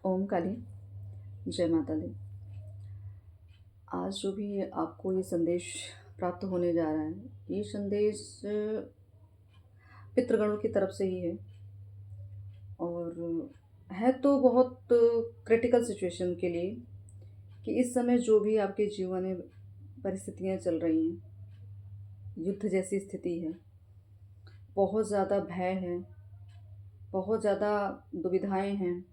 ओम काली, जय माता दी। आज जो भी आपको ये संदेश प्राप्त होने जा रहा है, ये संदेश पितृगणों की तरफ से ही है और है तो बहुत क्रिटिकल सिचुएशन के लिए कि इस समय जो भी आपके जीवन में परिस्थितियाँ चल रही हैं, युद्ध जैसी स्थिति है, बहुत ज़्यादा भय है, बहुत ज़्यादा दुविधाएँ हैं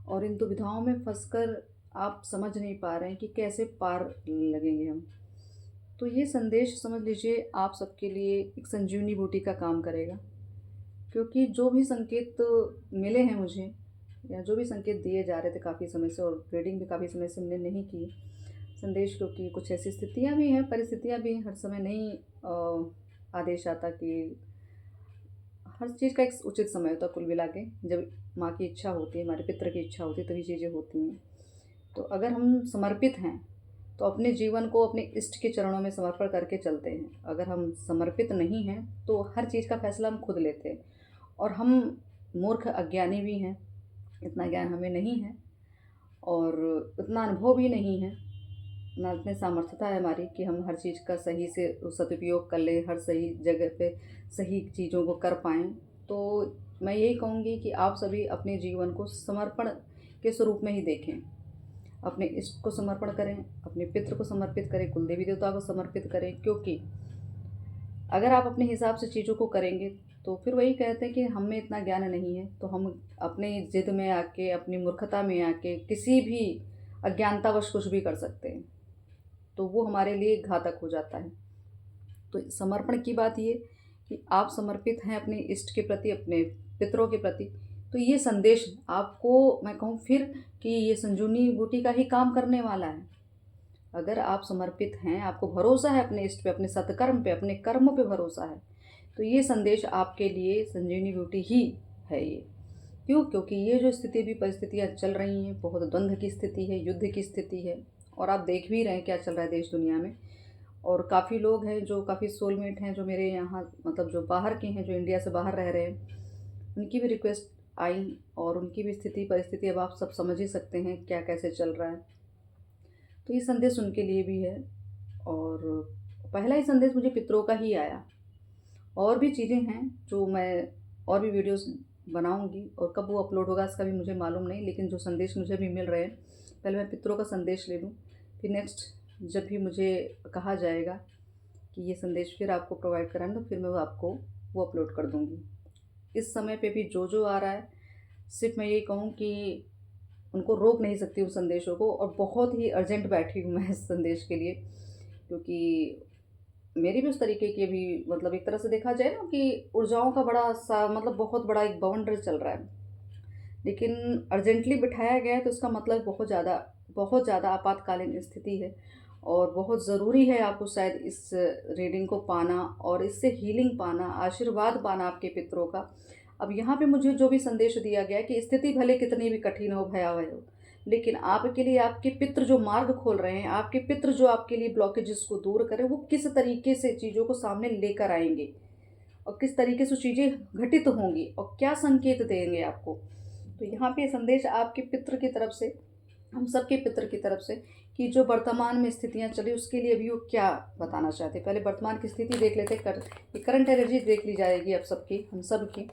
और इन दुविधाओं में फंसकर आप समझ नहीं पा रहे हैं कि कैसे पार लगेंगे हम। तो ये संदेश समझ लीजिए आप सबके लिए एक संजीवनी बूटी का काम करेगा, क्योंकि जो भी संकेत मिले हैं मुझे या जो भी संकेत दिए जा रहे थे काफ़ी समय से, और रीडिंग भी काफ़ी समय से हमने नहीं की संदेश, क्योंकि कुछ ऐसी स्थितियाँ भी हैं, परिस्थितियाँ भी हैं, हर समय नहीं आदेश आता कि हर चीज़ का एक उचित समय होता है। कुल मिला के जब माँ की इच्छा होती है, हमारे पितर की इच्छा होती है, तभी चीज़ें होती हैं। तो अगर हम समर्पित हैं तो अपने जीवन को अपने इष्ट के चरणों में समर्पण करके चलते हैं। अगर हम समर्पित नहीं हैं तो हर चीज़ का फैसला हम खुद लेते हैं और हम मूर्ख अज्ञानी भी हैं, इतना ज्ञान हमें नहीं है और उतना अनुभव भी नहीं है, ना इतनी सामर्थ्यता है हमारी कि हम हर चीज़ का सही से सदुपयोग कर लें, हर सही जगह पे सही चीज़ों को कर पाएँ। तो मैं यही कहूँगी कि आप सभी अपने जीवन को समर्पण के स्वरूप में ही देखें। अपने इष्ट को समर्पण करें, अपने पितृ को समर्पित करें, कुल देवी देवता को समर्पित करें, क्योंकि अगर आप अपने हिसाब से चीज़ों को करेंगे तो फिर वही कहते हैं कि हम में इतना ज्ञान नहीं है, तो हम अपनी ज़िद में आके, अपनी मूर्खता में आके किसी भी अज्ञानतावश कुछ भी कर सकते हैं, तो वो हमारे लिए घातक हो जाता है। तो समर्पण की बात ये कि आप समर्पित हैं अपने इष्ट के प्रति, अपने पितरों के प्रति, तो ये संदेश आपको मैं कहूँ फिर कि ये संजीवनी बूटी का ही काम करने वाला है। अगर आप समर्पित हैं, आपको भरोसा है अपने इष्ट पे, अपने सत्कर्म पे, अपने कर्मों पे भरोसा है, तो ये संदेश आपके लिए संजीवनी बूटी ही है ये। क्यों? क्योंकि ये जो स्थिति भी परिस्थितियाँ चल रही हैं, बहुत द्वंद्व की स्थिति है, युद्ध की स्थिति है और आप देख भी रहे हैं क्या चल रहा है देश दुनिया में। और काफ़ी लोग हैं जो काफ़ी सोलमेट हैं, जो मेरे यहाँ मतलब जो बाहर के हैं, जो इंडिया से बाहर रह रहे हैं, उनकी भी रिक्वेस्ट आई और उनकी भी स्थिति परिस्थिति अब आप सब समझ ही सकते हैं क्या कैसे चल रहा है। तो ये संदेश उनके लिए भी है और पहला ही संदेश मुझे पितरों का ही आया। और भी चीज़ें हैं जो मैं और भी वीडियोस बनाऊंगी और कब वो अपलोड होगा इसका भी मुझे मालूम नहीं, लेकिन जो संदेश मुझे भी मिल रहे हैं, पहले मैं पितरों का संदेश ले लूँ, फिर नेक्स्ट जब भी मुझे कहा जाएगा कि ये संदेश फिर आपको प्रोवाइड कराना, तो फिर मैं वो आपको वो अपलोड कर दूँगी। इस समय पे भी जो आ रहा है, सिर्फ मैं यही कहूँ कि उनको रोक नहीं सकती उन संदेशों को, और बहुत ही अर्जेंट बैठी हूँ मैं इस संदेश के लिए, क्योंकि मेरी भी उस तरीके की अभी मतलब एक तरह से देखा जाए ना कि ऊर्जाओं का बड़ा सा मतलब बहुत बड़ा एक बवंडर चल रहा है, लेकिन अर्जेंटली बिठाया गया है तो इसका मतलब बहुत ज़्यादा आपातकालीन स्थिति है और बहुत ज़रूरी है आपको शायद इस रीडिंग को पाना और इससे हीलिंग पाना, आशीर्वाद पाना आपके पितरों का। अब यहाँ पे मुझे जो भी संदेश दिया गया है कि स्थिति भले कितनी भी कठिन हो, भयावह हो, लेकिन आपके लिए आपके पितृ जो मार्ग खोल रहे हैं, आपके पितृ जो आपके लिए ब्लॉकेजेस को दूर करें, वो किस तरीके से चीज़ों को सामने लेकर आएंगे और किस तरीके से चीज़ें घटित होंगी और क्या संकेत देंगे आपको। तो यहाँ पे संदेश आपके पितृ की तरफ से, हम सबके पितृ की तरफ से, कि जो वर्तमान में स्थितियाँ चली उसके लिए अभी वो क्या बताना चाहते हैं। पहले वर्तमान की स्थिति देख लेते, करंट एनर्जी देख ली जाएगी अब सबकी, हम सब की,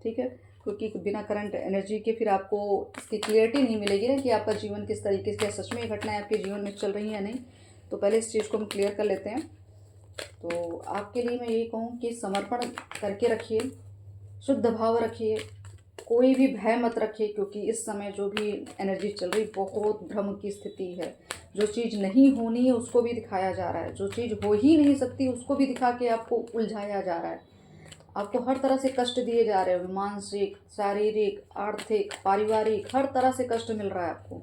ठीक है, क्योंकि बिना करंट एनर्जी के फिर आपको इसकी क्लियरिटी नहीं मिलेगी ना कि आपका जीवन किस तरीके से, सच में ये घटनाएं आपके जीवन में चल रही हैं या नहीं। तो पहले इस चीज़ को हम क्लियर कर लेते हैं। तो आपके लिए मैं यही कहूँ कि समर्पण करके रखिए, शुद्ध भाव रखिए, कोई भी भय मत रखिए, क्योंकि इस समय जो भी एनर्जी चल रही बहुत भ्रम की स्थिति है। जो चीज़ नहीं होनी है उसको भी दिखाया जा रहा है, जो चीज़ हो ही नहीं सकती उसको भी दिखा के आपको उलझाया जा रहा है। आपको हर तरह से कष्ट दिए जा रहे हैं, मानसिक, शारीरिक, आर्थिक, पारिवारिक, हर तरह से कष्ट मिल रहा है आपको।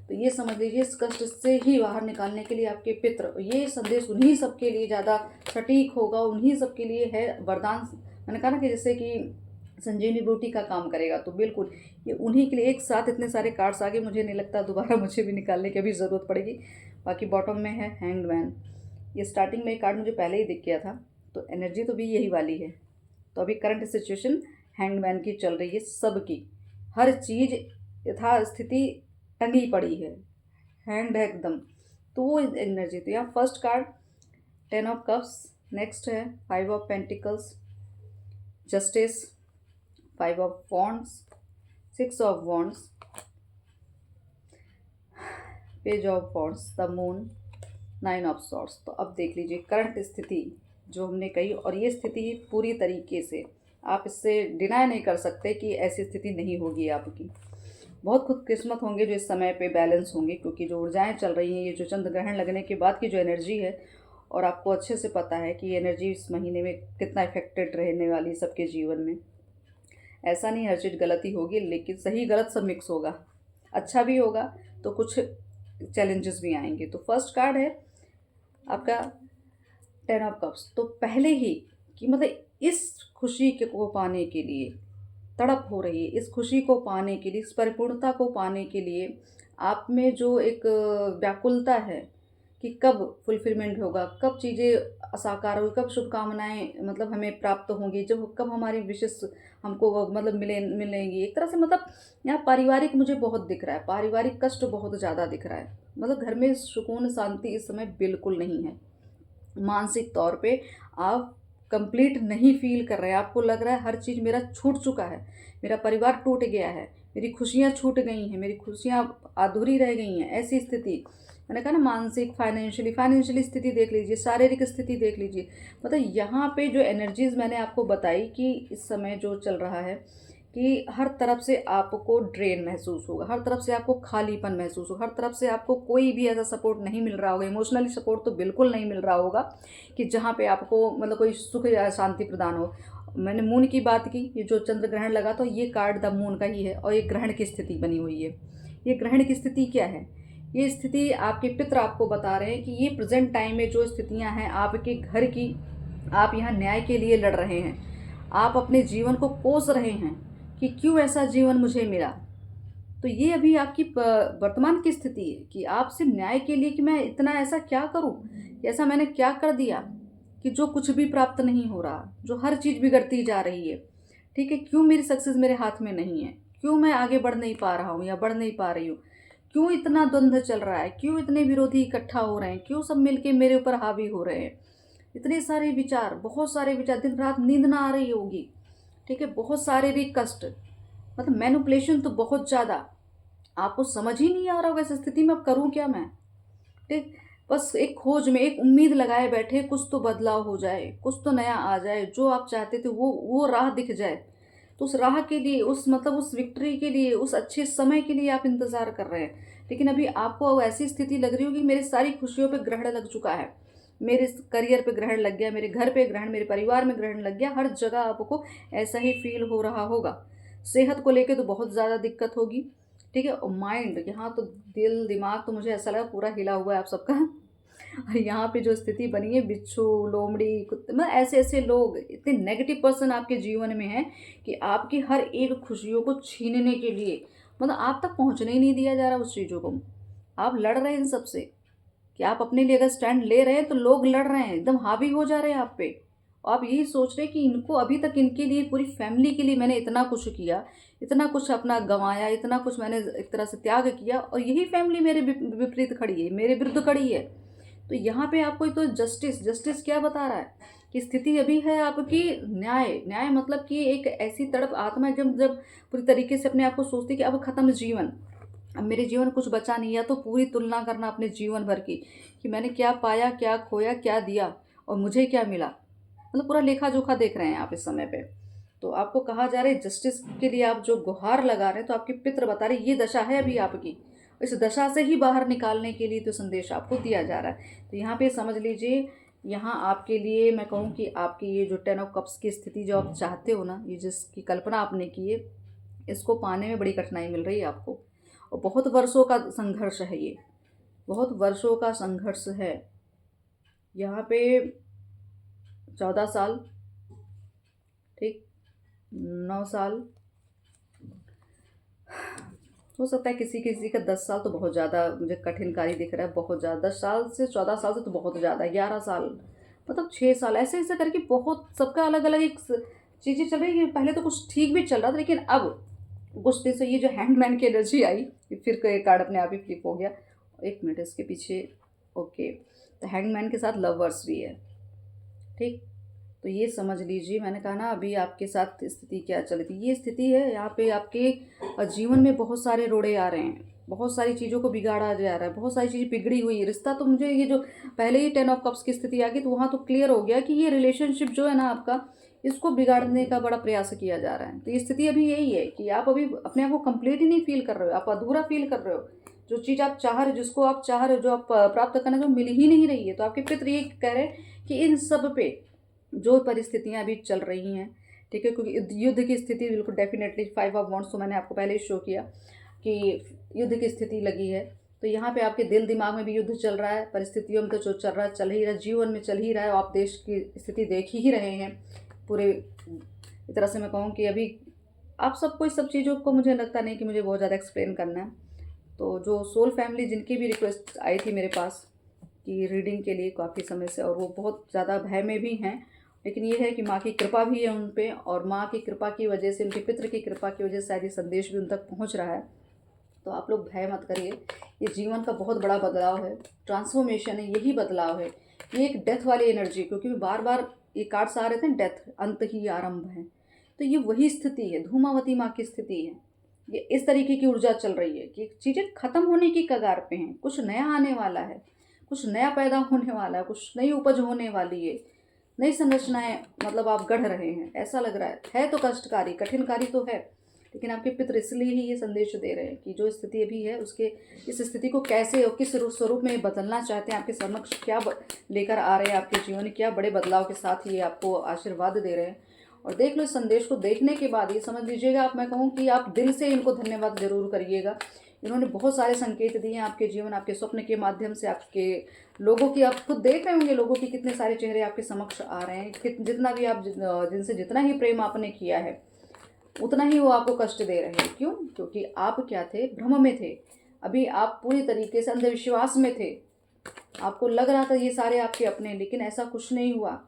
तो ये समझ लीजिए इस कष्ट से ही बाहर निकालने के लिए आपके पितृ, ये संदेश उन्हीं सबके लिए ज़्यादा सटीक होगा, उन्हीं सबके लिए है वरदान। मैंने कहा ना कि जैसे कि संजीवनी बूटी का काम करेगा, तो बिल्कुल ये उन्हीं के लिए। एक साथ इतने सारे कार्ड्स आगे, मुझे नहीं लगता दोबारा मुझे भी निकालने की अभी ज़रूरत पड़ेगी। बाकी बॉटम में है हैंग्ड मैन, ये स्टार्टिंग में एक कार्ड मुझे पहले ही दिख गया था, तो एनर्जी तो भी यही वाली है। तो अभी करंट सिचुएशन हैंगमैन की चल रही है, सबकी, हर चीज़ यथास्थिति टंगी पड़ी है, हैंग्ड है एकदम, तो वो एनर्जी। तो यहाँ first card 10 of cups, next है 5 of pentacles, justice, 5 of wands, 6 of wands, page of wands, the moon, 9 of swords. तो अब देख लीजिए करंट स्थिति जो हमने कही, और ये स्थिति पूरी तरीके से आप इससे डिनाई नहीं कर सकते कि ऐसी स्थिति नहीं होगी आपकी। बहुत खुदकिस्मत होंगे जो इस समय पे बैलेंस होंगे, क्योंकि जो ऊर्जाएं चल रही हैं, ये जो चंद्र ग्रहण लगने के बाद की जो एनर्जी है, और आपको अच्छे से पता है कि ये एनर्जी इस महीने में कितना इफेक्टेड रहने वाली सबके जीवन में। ऐसा नहीं हर चीज़ गलत ही होगी, लेकिन सही गलत सब मिक्स होगा, अच्छा भी होगा तो कुछ चैलेंजेस भी आएंगे। तो फर्स्ट कार्ड है आपका 10 ऑफ कप्स। तो पहले ही कि मतलब इस खुशी को पाने के लिए तड़प हो रही है, इस खुशी को पाने के लिए, इस परिपूर्णता को पाने के लिए आप में जो एक व्याकुलता है कि कब फुलफिलमेंट होगा, कब चीज़ें साकार होगी, कब शुभकामनाएं मतलब हमें प्राप्त होंगी, जब कब हमारी विशेष हमको मतलब मिलेंगी। एक तरह से मतलब यहाँ पारिवारिक मुझे बहुत दिख रहा है, पारिवारिक कष्ट बहुत ज़्यादा दिख रहा है। मतलब घर में सुकून शांति इस समय बिल्कुल नहीं है। मानसिक तौर पे आप कंप्लीट नहीं फील कर रहे हैं, आपको लग रहा है हर चीज़ मेरा छूट चुका है, मेरा परिवार टूट गया है, मेरी खुशियाँ छूट गई हैं, मेरी खुशियाँ अधूरी रह गई हैं, ऐसी स्थिति। मैंने कहा ना, मानसिक फाइनेंशियली स्थिति देख लीजिए, शारीरिक स्थिति देख लीजिए। मतलब यहाँ पे जो एनर्जीज मैंने आपको बताई कि इस समय जो चल रहा है कि हर तरफ से आपको ड्रेन महसूस होगा, हर तरफ से आपको खालीपन महसूस होगा, हर तरफ से आपको कोई भी ऐसा सपोर्ट नहीं मिल रहा होगा, इमोशनली सपोर्ट तो बिल्कुल नहीं मिल रहा होगा कि जहाँ पे आपको मतलब कोई सुख या शांति प्रदान हो। मैंने मून की बात की, ये जो चंद्र ग्रहण लगा तो ये कार्ड द मून का ही है, और ये ग्रहण की स्थिति बनी हुई है। ये ग्रहण की स्थिति क्या है? ये स्थिति आपके पितर आपको बता रहे हैं कि ये प्रेजेंट टाइम में जो स्थितियाँ हैं आपके घर की, आप यहाँ न्याय के लिए लड़ रहे हैं, आप अपने जीवन को कोस रहे हैं कि क्यों ऐसा जीवन मुझे मिला। तो ये अभी आपकी वर्तमान की स्थिति है कि आप सिर्फ न्याय के लिए कि मैं इतना ऐसा क्या करूं, ऐसा मैंने क्या कर दिया कि जो कुछ भी प्राप्त नहीं हो रहा, जो हर चीज़ बिगड़ती जा रही है। ठीक है, क्यों मेरी सक्सेस मेरे हाथ में नहीं है, क्यों मैं आगे बढ़ नहीं पा रहा हूँ या बढ़ नहीं पा रही हूँ, क्यों इतना द्वंद्व चल रहा है, क्यों इतने विरोधी इकट्ठा हो रहे हैं, क्यों सब मिलके मेरे ऊपर हावी हो रहे हैं। इतने सारे विचार, बहुत सारे विचार, दिन रात नींद ना आ रही होगी। ठीक है, बहुत शारीरिक कष्ट, मतलब मैनिपुलेशन तो बहुत ज़्यादा। आपको समझ ही नहीं आ रहा होगा इस स्थिति में अब करूँ क्या मैं। ठीक, बस एक खोज में, एक उम्मीद लगाए बैठे कुछ तो बदलाव हो जाए, कुछ तो नया आ जाए, जो आप चाहते थे वो राह दिख जाए। तो उस राह के लिए, उस मतलब उस विक्ट्री के लिए, उस अच्छे समय के लिए आप इंतज़ार कर रहे हैं। लेकिन अभी आपको ऐसी स्थिति लग रही होगी मेरी सारी खुशियों पे ग्रहण लग चुका है, मेरे करियर पे ग्रहण लग गया, मेरे घर पे ग्रहण, मेरे परिवार में ग्रहण लग गया, हर जगह आपको ऐसा ही फील हो रहा होगा। सेहत को लेके तो बहुत ज़्यादा दिक्कत होगी। ठीक है, और माइंड, यहाँ तो दिल दिमाग तो मुझे ऐसा लगा पूरा हिला हुआ है आप सबका। और यहाँ पे जो स्थिति बनी है, बिच्छू, लोमड़ी, कुत्ते, मतलब ऐसे ऐसे लोग, इतने नेगेटिव पर्सन आपके जीवन में हैं कि आपकी हर एक खुशियों को छीनने के लिए, मतलब आप तक पहुँचने ही नहीं दिया जा रहा उस चीज़ों को। आप लड़ रहे हैं इन सबसे कि आप अपने लिए अगर स्टैंड ले रहे हैं तो लोग लड़ रहे हैं, एकदम हावी हो जा रहे हैं आप पे। और आप यही सोच रहे हैं कि इनको अभी तक, इनके लिए, पूरी फैमिली के लिए मैंने इतना कुछ किया, इतना कुछ अपना गंवाया, इतना कुछ मैंने एक तरह से त्याग किया, और यही फैमिली मेरे विपरीत खड़ी है, मेरे विरुद्ध खड़ी है। तो यहाँ पे आपको तो जस्टिस क्या बता रहा है कि स्थिति अभी है आपकी न्याय मतलब कि एक ऐसी तड़प आत्मा है जब जब पूरी तरीके से अपने आप को सोचती है कि अब खत्म जीवन, अब मेरे जीवन कुछ बचा नहीं है। तो पूरी तुलना करना अपने जीवन भर की कि मैंने क्या पाया, क्या खोया, क्या दिया और मुझे क्या मिला, मतलब पूरा लेखा जोखा देख रहे हैं आप इस समय पे। तो आपको कहा जा रहा है जस्टिस के लिए आप जो गुहार लगा रहे हैं, तो आपके पितर बता रहे ये दशा है अभी आपकी, इस दशा से ही बाहर निकालने के लिए तो संदेश आपको दिया जा रहा है। तो यहाँ पे समझ लीजिए, यहाँ आपके लिए मैं कहूँ कि आपकी ये जो 10 ऑफ कप्स की स्थिति जो आप चाहते हो ना, ये जिसकी कल्पना आपने की है, इसको पाने में बड़ी कठिनाई मिल रही है आपको, और बहुत वर्षों का संघर्ष है, ये बहुत वर्षों का संघर्ष है। यहाँ पे 14 साल, ठीक, 9 साल, हो सकता है किसी किसी का 10 साल, तो बहुत ज़्यादा मुझे कठिन कार्य दिख रहा है, बहुत ज़्यादा। 10 साल से 14 साल से तो बहुत ज़्यादा, 11 साल, मतलब 6 साल, ऐसे ऐसे करके बहुत सबका अलग अलग एक चीज़ें चल रही है। पहले तो कुछ ठीक भी चल रहा था, लेकिन अब कुछ दिन से ये जो हैंगमैन की एनर्जी आई, फिर एक कार्ड अपने आप ही फ्लिप हो गया। एक मिनट इसके पीछे, ओके, तो हैंगमैन के साथ लवर्स भी है, ठीक। तो ये समझ लीजिए, मैंने कहा ना अभी आपके साथ स्थिति क्या चल रही थी, ये स्थिति है यहाँ पे आपके जीवन में बहुत सारे रोड़े आ रहे हैं, बहुत सारी चीज़ों को बिगाड़ा जा रहा है, बहुत सारी चीज़ें बिगड़ी हुई है। रिश्ता तो मुझे ये जो पहले ही 10 ऑफ कप्स की स्थिति आ गई तो वहाँ तो क्लियर हो गया कि ये रिलेशनशिप जो है ना आपका, इसको बिगाड़ने का बड़ा प्रयास किया जा रहा है। तो ये स्थिति अभी यही है कि आप अभी अपने आप को कंप्लीट ही नहीं फील कर रहे हो, आप अधूरा फील कर रहे हो। जो चीज़ आप चाह रहे हो, जिसको आप चाह रहे हो, जो आप प्राप्त करना जो मिल ही नहीं रही है, तो आपके पितृ ये कह रहे हैं कि इन सब पे जो परिस्थितियां अभी चल रही हैं, ठीक है, क्योंकि युद्ध की स्थिति बिल्कुल डेफिनेटली 5 ऑफ वॉन्ड्स तो मैंने आपको पहले ही शो किया कि युद्ध की स्थिति लगी है। तो यहाँ पे आपके दिल दिमाग में भी युद्ध चल रहा है, परिस्थितियों में तो जो चल रहा है चल ही रहा है, जीवन में चल ही रहा है, आप देश की स्थिति देख ही रहे हैं पूरे। एक तरह से मैं कहूँ कि अभी आप सबको इस सब चीज़ों को मुझे लगता नहीं कि मुझे बहुत ज़्यादा एक्सप्लेन करना है। तो जो सोल फैमिली जिनकी भी रिक्वेस्ट आई थी मेरे पास कि रीडिंग के लिए काफ़ी समय से, और वो बहुत ज़्यादा भय में भी हैं, लेकिन ये है कि माँ की कृपा भी है उन पे, और माँ की कृपा की वजह से, उनके पितृ की कृपा की वजह से शायद ये संदेश भी उन तक पहुँच रहा है। तो आप लोग भय मत करिए, ये जीवन का बहुत बड़ा बदलाव है, ट्रांसफॉर्मेशन है, यही बदलाव है। ये एक डेथ वाली एनर्जी, क्योंकि बार बार ये कार्ड्स आ रहे थे, डेथ अंत ही आरंभ है, तो ये वही स्थिति है, धूमावती माँ की स्थिति है। ये इस तरीके की ऊर्जा चल रही है कि चीज़ें खत्म होने की कगार पे हैं, कुछ नया आने वाला है, कुछ नया पैदा होने वाला है, कुछ नई उपज होने वाली है, नई संरचनाएं मतलब आप गढ़ रहे हैं, ऐसा लग रहा है तो कष्टकारी कठिनकारी तो है, लेकिन आपके पितृ इसलिए ही ये संदेश दे रहे हैं कि जो स्थिति अभी है उसके, इस स्थिति को कैसे और किस स्वरूप में बदलना चाहते हैं, आपके समक्ष क्या लेकर आ रहे हैं आपके जीवन, क्या बड़े बदलाव के साथ ये आपको आशीर्वाद दे रहे हैं। और देख लो, इस संदेश को देखने के बाद ये समझ लीजिएगा, आप, मैं कहूँ कि आप दिल से इनको धन्यवाद जरूर करिएगा। इन्होंने बहुत सारे संकेत दिए हैं आपके जीवन, आपके स्वप्न के माध्यम से, आपके लोगों की, आप खुद देख रहे होंगे लोगों की कितने सारे चेहरे आपके समक्ष आ रहे हैं, जितना भी आप जिनसे जितना ही प्रेम आपने किया है उतना ही वो आपको कष्ट दे रहे हैं। क्यों? क्योंकि आप क्या थे, भ्रम में थे, अभी आप पूरी तरीके से अंधविश्वास में थे, आपको लग रहा था ये सारे आपके अपने, लेकिन ऐसा कुछ नहीं हुआ,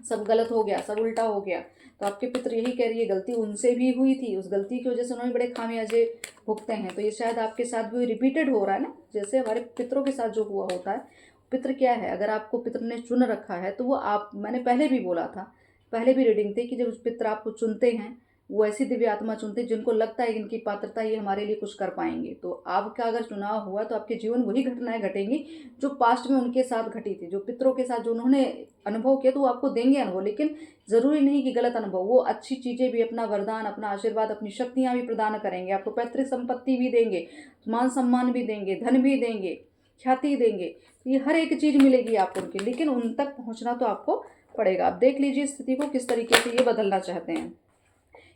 सब गलत हो गया, सब उल्टा हो गया। तो आपके पितृ यही कह रही है, गलती उनसे भी हुई थी, उस गलती की वजह से उन्होंने बड़े खामियाजे भुगते हैं। तो ये शायद आपके साथ भी रिपीटेड हो रहा है ना, जैसे हमारे पितरों के साथ जो हुआ होता है। पितृ क्या है, अगर आपको पितृ ने चुन रखा है तो वो आप, मैंने पहले भी बोला था, पहले भी रीडिंग थी कि जब पितृ आपको चुनते हैं, वो ऐसी दिव्य आत्मा चुनते हैं जिनको लगता है कि इनकी पात्रता ये हमारे लिए कुछ कर पाएंगे। तो आपका अगर चुनाव हुआ तो आपके जीवन वही घटनाएं घटेंगी जो पास्ट में उनके साथ घटी थी, जो पितरों के साथ जो उन्होंने अनुभव किया, तो वो आपको देंगे अनुभव, लेकिन ज़रूरी नहीं कि गलत अनुभव, वो अच्छी चीज़ें भी, अपना वरदान, अपना आशीर्वाद, अपनी शक्तियाँ भी प्रदान करेंगे, आपको पैतृक संपत्ति भी देंगे, मान सम्मान भी देंगे, धन भी देंगे, ख्याति देंगे। तो ये हर एक चीज़ मिलेगी आपको उनकी, लेकिन उन तक पहुँचना तो आपको पड़ेगा। आप देख लीजिए स्थिति को किस तरीके से ये बदलना चाहते हैं।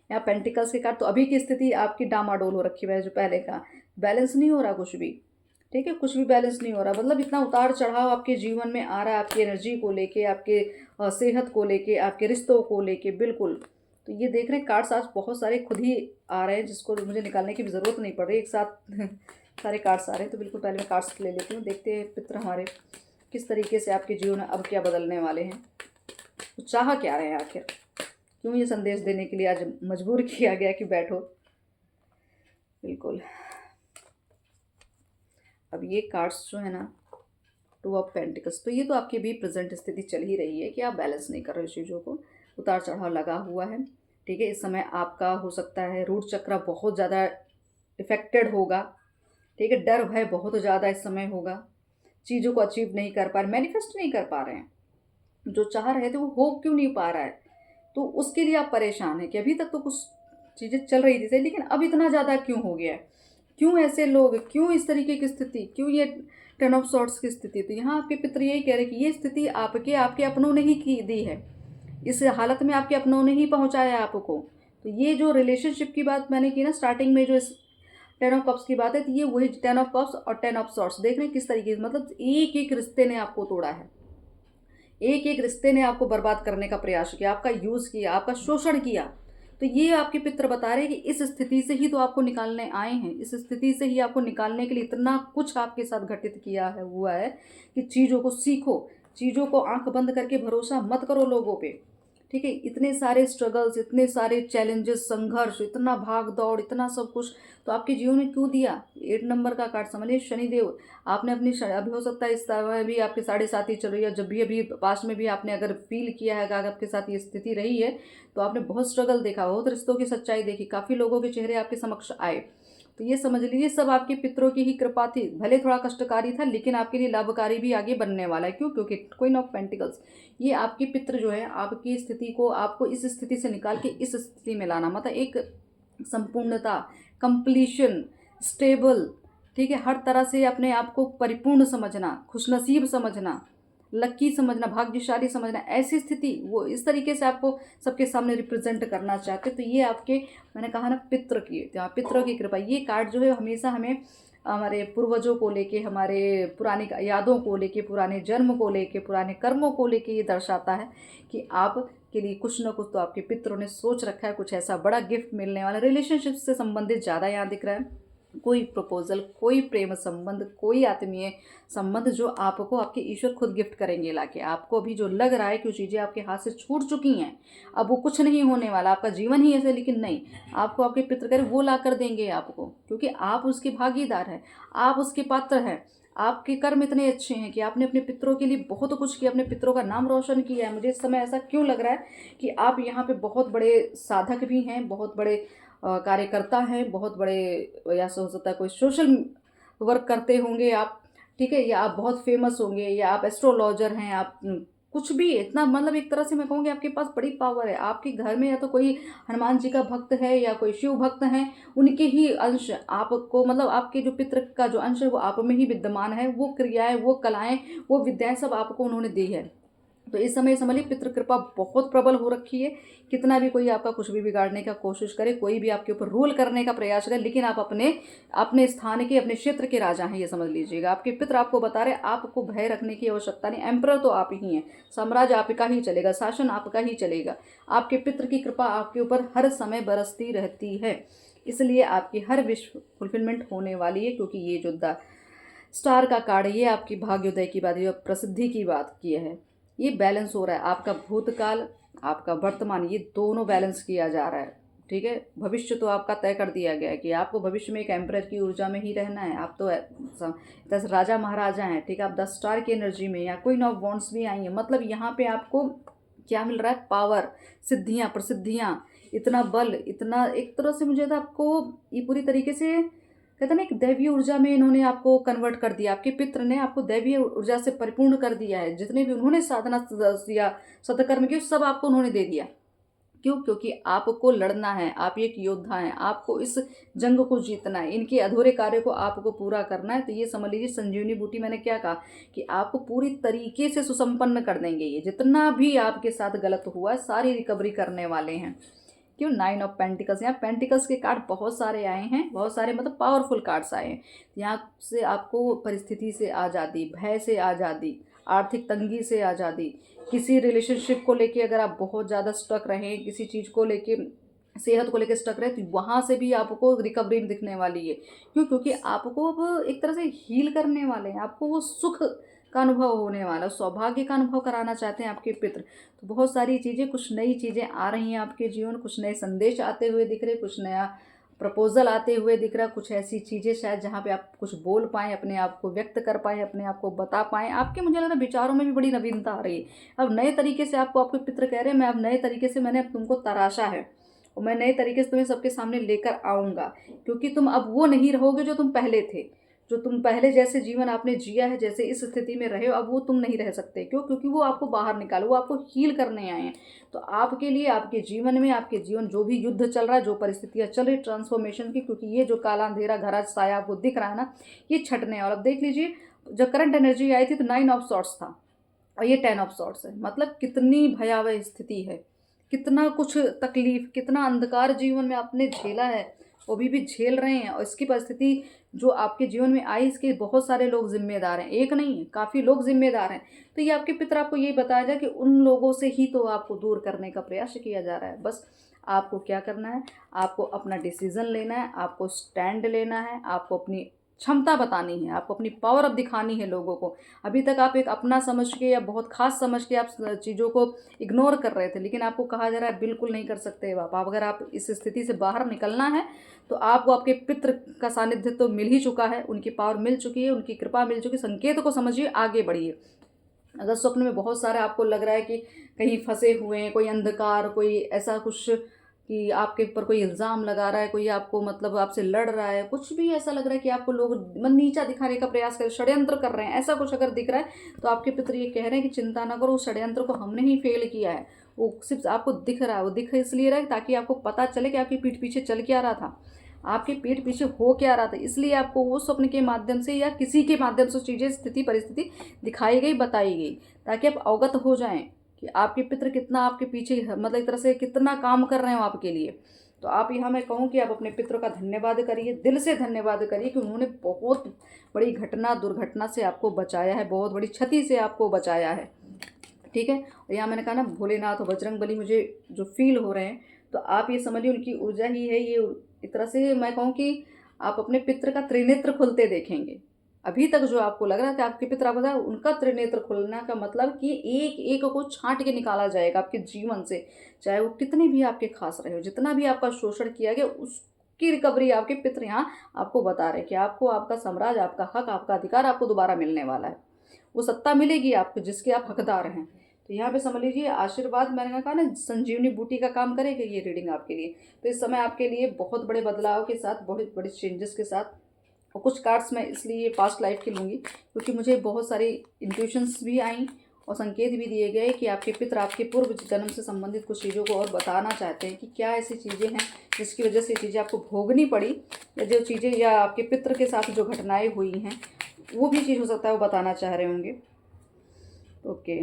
यहाँ पेंटिकल्स के कार्ड, तो अभी की स्थिति आपकी डामाडोल हो रखी है, जो पहले का बैलेंस नहीं हो रहा कुछ भी, ठीक है, कुछ भी बैलेंस नहीं हो रहा, मतलब इतना उतार चढ़ाव आपके जीवन में आ रहा है, आपकी एनर्जी को लेके, आपके सेहत को लेके, आपके रिश्तों को लेके, बिल्कुल। तो ये देख रहे हैं कार्ड्स आज बहुत सारे खुद ही आ रहे हैं, जिसको मुझे निकालने की भी ज़रूरत नहीं पड़ रही, एक साथ सारे कार्ड्स आ रहे हैं। तो बिल्कुल पहले मैं कार्ड्स ले लेती हूँ, देखते हैं पितृ हमारे किस तरीके से आपके जीवन में अब क्या बदलने वाले हैं, तो चाह क्या रहे हैं आखिर, क्यों ये संदेश देने के लिए आज मजबूर किया गया कि बैठो। बिल्कुल, अब ये कार्ड्स जो है ना, 2 ऑफ पेंटिकल्स, तो ये तो आपकी भी प्रेजेंट स्थिति चल ही रही है कि आप बैलेंस नहीं कर रहे हो चीज़ों को, उतार चढ़ाव लगा हुआ है, ठीक है। इस समय आपका हो सकता है रूट चक्र बहुत ज़्यादा इफेक्टेड होगा, ठीक है, डर भय बहुत ज़्यादा इस समय होगा, चीज़ों को अचीव नहीं कर पा रहे, मैनिफेस्ट नहीं कर पा रहे हैं, जो चाह रहे थे वो हो क्यों नहीं पा रहा है, तो उसके लिए आप परेशान हैं कि अभी तक तो कुछ चीज़ें चल रही थी सही, लेकिन अब इतना ज़्यादा क्यों हो गया है, क्यों ऐसे लोग, क्यों इस तरीके की स्थिति, क्यों ये 10 ऑफ सॉर्ट्स की स्थिति। तो यहाँ आपके पितृ यही कह रहे हैं कि ये स्थिति आपके आपके अपनों ने ही की दी है, इस हालत में आपके अपनों ने ही पहुँचाया आपको। तो ये जो रिलेशनशिप की बात मैंने की ना स्टार्टिंग में, जो इस 10 ऑफ कप्स की बात है, तो ये वही 10 ऑफ कप्स और 10 ऑफ सॉर्ट्स देख रहे हैं किस तरीके से, मतलब एक एक रिश्ते ने आपको तोड़ा है, एक एक रिश्ते ने आपको बर्बाद करने का प्रयास किया, आपका यूज़ किया, आपका शोषण किया। तो ये आपके पितृ बता रहे हैं कि इस स्थिति से ही तो आपको निकालने आए हैं, इस स्थिति से ही आपको निकालने के लिए इतना कुछ आपके साथ घटित किया है, हुआ है कि चीज़ों को सीखो, चीज़ों को आंख बंद करके भरोसा मत करो लोगों पे, ठीक है, इतने सारे स्ट्रगल्स, इतने सारे चैलेंजेस, संघर्ष, इतना भाग दौड़, इतना सब कुछ तो आपके जीवन में क्यों दिया? 8 नंबर का कार्ड समझिए शनिदेव। आपने अभी हो सकता है इस समय भी आपके 7.5 ही चल रही है, जब भी अभी पास्ट में भी आपने अगर फील किया है, अगर आपके साथ ये स्थिति रही है तो आपने बहुत स्ट्रगल देखा, बहुत रिश्तों की सच्चाई देखी, काफ़ी लोगों के चेहरे आपके समक्ष आए। तो ये समझ लीजिए सब आपके पितरों की ही कृपा थी। भले थोड़ा कष्टकारी था लेकिन आपके लिए लाभकारी भी आगे बनने वाला है। क्यों? क्योंकि क्वीन ऑफ पेंटिकल्स, ये आपके पितर जो है आपकी स्थिति को, आपको इस स्थिति से निकाल के इस स्थिति में लाना, मतलब एक संपूर्णता, कंप्लीशन, स्टेबल, ठीक है, हर तरह से अपने आप को परिपूर्ण समझना, खुशनसीब समझना, लकी समझना, भाग्यशाली समझना, ऐसी स्थिति वो इस तरीके से आपको सबके सामने रिप्रेजेंट करना चाहते। तो ये आपके, मैंने कहा ना, पितृ की, पितरों की कृपा। ये कार्ड जो है हमेशा हमें हमारे पूर्वजों को लेके, हमारे पुरानी यादों को लेके, पुराने जन्म को लेके, पुराने कर्मों को लेके ये दर्शाता है कि आप के लिए कुछ ना कुछ तो आपके पितरों ने सोच रखा है, कुछ ऐसा बड़ा गिफ्ट मिलने वाला। रिलेशनशिप से संबंधित ज़्यादा यहाँ दिख रहा है, कोई प्रपोजल, कोई प्रेम संबंध, कोई आत्मीय संबंध जो आपको आपके ईश्वर खुद गिफ्ट करेंगे लाके। आपको अभी जो लग रहा है कि चीज़ें आपके हाथ से छूट चुकी हैं, अब वो कुछ नहीं होने वाला, आपका जीवन ही ऐसे, लेकिन नहीं, आपको आपके पितृ करें वो ला कर देंगे आपको, क्योंकि आप उसके भागीदार हैं, आप उसके पात्र हैं। आपके कर्म इतने अच्छे हैं कि आपने अपने पितरों के लिए बहुत कुछ किया, अपने पितरों का नाम रोशन किया है। मुझे इस समय ऐसा क्यों लग रहा है कि आप यहाँ पे बहुत बड़े साधक भी हैं, बहुत बड़े कार्यकर्ता हैं, बहुत बड़े, या हो सकता है कोई सोशल वर्क करते होंगे आप, ठीक है, या आप बहुत फेमस होंगे, या आप एस्ट्रोलॉजर हैं, आप कुछ भी, इतना मतलब एक तरह से मैं कहूँगी आपके पास बड़ी पावर है। आपके घर में या तो कोई हनुमान जी का भक्त है या कोई शिव भक्त हैं, उनके ही अंश आपको, मतलब आपके जो पितृ का जो अंश है वो आप में ही विद्यमान है। वो क्रियाएं, वो कलाएं, वो विद्याएं सब आपको उन्होंने दी है। तो इस समय समझिए पितृ कृपा बहुत प्रबल हो रखी है। कितना भी कोई आपका कुछ भी बिगाड़ने का कोशिश करे, कोई भी आपके ऊपर रूल करने का प्रयास करे, लेकिन आप अपने अपने स्थान के, अपने क्षेत्र के राजा हैं, ये समझ लीजिएगा। आपके पितृ आपको बता रहे आपको भय रखने की आवश्यकता नहीं। एम्परर तो आप ही हैं, साम्राज्य आपका ही चलेगा, शासन आपका ही चलेगा। आपके पितृ की कृपा आपके ऊपर हर समय बरसती रहती है, इसलिए आपकी हर विश फुलफिलमेंट होने वाली है। क्योंकि ये जो द स्टार का कार्ड है, ये आपकी भाग्योदय की बात, ये प्रसिद्धि की बात की है। ये बैलेंस हो रहा है, आपका भूतकाल, आपका वर्तमान, ये दोनों बैलेंस किया जा रहा है, ठीक है। भविष्य तो आपका तय कर दिया गया है कि आपको भविष्य में एक एम्परर की ऊर्जा में ही रहना है। आप तो 10 राजा महाराजा हैं, ठीक है, आप 10 स्टार की एनर्जी में, या क्वीन ऑफ वॉन्ड्स भी आई है। मतलब यहाँ पे आपको क्या मिल रहा है? पावर, सिद्धियाँ, प्रसिद्धियाँ, इतना बल, इतना एक तरह से मुझे तो आपको ये पूरी तरीके से कहते हैं ना, एक दैवीय ऊर्जा में इन्होंने आपको कन्वर्ट कर दिया। आपके पितृ ने आपको दैवीय ऊर्जा से परिपूर्ण कर दिया है। जितने भी उन्होंने साधना या सत्कर्म किए सब आपको उन्होंने दे दिया। क्यों? क्योंकि आपको लड़ना है, आप एक योद्धा हैं, आपको इस जंग को जीतना है, इनके अधूरे कार्य को आपको पूरा करना है। तो ये समझ लीजिए संजीवनी बूटी, मैंने क्या कहा कि आपको पूरी तरीके से सुसंपन्न कर देंगे। ये जितना भी आपके साथ गलत हुआ है सारी रिकवरी करने वाले हैं। क्यों? 9 ऑफ पेंटिकल्स, यहाँ पेंटिकल्स के कार्ड बहुत सारे आए हैं, बहुत सारे मतलब पावरफुल कार्ड्स आए हैं। यहाँ से आपको परिस्थिति से आज़ादी, भय से आज़ादी, आर्थिक तंगी से आज़ादी, किसी रिलेशनशिप को लेके अगर आप बहुत ज़्यादा स्टक रहें, किसी चीज़ को लेके, सेहत को लेकर स्टक रहे, तो वहाँ से भी आपको रिकवरी दिखने वाली है। क्यों? क्योंकि आपको अब एक तरह से हील करने वाले हैं, आपको वो सुख का अनुभव होने वाला, सौभाग्य का अनुभव कराना चाहते हैं आपके पितृ। तो बहुत सारी चीज़ें, कुछ नई चीज़ें आ रही हैं आपके जीवन, कुछ नए संदेश आते हुए दिख रहे, कुछ नया प्रपोजल आते हुए दिख रहा, कुछ ऐसी चीज़ें शायद जहाँ पे आप कुछ बोल पाएँ, अपने आप को व्यक्त कर पाएँ, अपने आप को बता पाएँ। आपके मुझे लग रहा है विचारों में भी बड़ी नवीनता आ रही है। अब नए तरीके से आपको आपके पितृ कह रहे हैं, मैं अब नए तरीके से, मैंने अब तुमको तराशा है और मैं नए तरीके से तुम्हें सबके सामने लेकर आऊँगा। क्योंकि तुम अब वो नहीं रहोगे जो तुम पहले थे, जो तुम पहले जैसे जीवन आपने जिया है, जैसे इस स्थिति में रहे हो, अब वो तुम नहीं रह सकते। क्यों? क्योंकि वो आपको बाहर निकालो, वो आपको हील करने आए हैं। तो आपके लिए, आपके जीवन में, आपके जीवन जो भी युद्ध चल रहा है, जो परिस्थितियाँ चल रही ट्रांसफॉर्मेशन की, क्योंकि ये जो काला अंधेरा घरा साया आपको दिख रहा है ना, ये छटने। और अब देख लीजिए, जब करंट एनर्जी आई थी तो 9 ऑफ सॉर्ट्स था और ये 10 ऑफ सॉर्ट्स है। मतलब कितनी भयावह स्थिति है, कितना कुछ तकलीफ, कितना अंधकार जीवन में आपने झेला है, वो भी झेल रहे हैं। और इसकी परिस्थिति जो आपके जीवन में आई, इसके बहुत सारे लोग जिम्मेदार हैं, एक नहीं, काफ़ी लोग जिम्मेदार हैं। तो ये आपके पितर आपको यही बताया जाए कि उन लोगों से ही तो आपको दूर करने का प्रयास किया जा रहा है। बस आपको क्या करना है? आपको अपना डिसीज़न लेना है, आपको स्टैंड लेना है, आपको अपनी क्षमता बतानी है, आपको अपनी पावर अब दिखानी है लोगों को। अभी तक आप एक अपना समझ के या बहुत ख़ास समझ के आप चीज़ों को इग्नोर कर रहे थे, लेकिन आपको कहा जा रहा है बिल्कुल नहीं कर सकते आप अगर आप इस स्थिति से बाहर निकलना है तो आपको आपके पितृ का सानिध्य तो मिल ही चुका है, उनकी पावर मिल चुकी है, उनकी कृपा मिल चुकी है। संकेत को समझिए, आगे बढ़िए। अगर स्वप्न में बहुत सारे आपको लग रहा है कि कहीं फंसे हुए हैं, कोई अंधकार, कोई ऐसा कुछ कि आपके ऊपर कोई इल्ज़ाम लगा रहा है, कोई आपको मतलब आपसे लड़ रहा है, कुछ भी ऐसा लग रहा है कि आपको लोग मन नीचा दिखाने का प्रयास कर, षड्यंत्र कर रहे हैं, ऐसा कुछ अगर दिख रहा है तो आपके पितर ये कह रहे हैं कि चिंता ना करो, उस षड्यंत्र को हमने ही फेल किया है। वो सिर्फ आपको दिख रहा है, वो दिख इसलिए रहा है ताकि आपको पता चले कि आपकी पीठ पीछे चल क्या रहा था, आपके पीठ पीछे हो क्या रहा था। इसलिए आपको वो स्वप्न के माध्यम से या किसी के माध्यम से चीज़ें, स्थिति, परिस्थिति दिखाई गई, बताई गई, ताकि आप अवगत हो जाएं कि आपके पितृ कितना आपके पीछे मतलब एक तरह से कितना काम कर रहे हो आपके लिए। तो आप यहाँ मैं कहूँ कि आप अपने पितरों का धन्यवाद करिए, दिल से धन्यवाद करिए कि उन्होंने बहुत बड़ी घटना, दुर्घटना से आपको बचाया है, बहुत बड़ी क्षति से आपको बचाया है। ठीक है। और यहाँ मैंने कहा ना भोलेनाथ और बजरंग बली मुझे जो फील हो रहे हैं, तो आप ये समझिए उनकी ऊर्जा ही है ये। एक तरह से मैं कहूँ कि आप अपने पितृ का त्रिनेत्र खुलते देखेंगे। अभी तक जो आपको लग रहा है कि आपके पितर, आप बताया उनका त्रिनेत्र खुलना का मतलब कि एक एक को छांट के निकाला जाएगा आपके जीवन से, चाहे वो कितने भी आपके खास रहे हो, जितना भी आपका शोषण किया गया, उसकी रिकवरी आपके पितर यहाँ आपको बता रहे हैं कि आपको आपका साम्राज्य, आपका हक, आपका अधिकार आपको दोबारा मिलने वाला है। वो सत्ता मिलेगी आपको जिसके आप हकदार हैं। तो यहाँ पे समझ लीजिए आशीर्वाद, मैंने कहा ना संजीवनी बूटी का काम करेगा ये रीडिंग आपके लिए। तो इस समय आपके लिए बहुत बड़े बदलाव के साथ, बहुत बड़े चेंजेस के साथ। और कुछ कार्ड्स मैं इसलिए पास्ट लाइफ की लूँगी क्योंकि मुझे बहुत सारी इंट्यूशंस भी आई और संकेत भी दिए गए कि आपके पितर आपके पूर्व जन्म से संबंधित कुछ चीज़ों को और बताना चाहते हैं कि क्या ऐसी चीज़ें हैं जिसकी वजह से चीज़ें आपको भोगनी पड़ी, या जो चीज़ें या आपके पितर के साथ जो घटनाएं हुई हैं वो भी चीज़ हो सकता है वो बताना चाह रहे होंगे। ओके,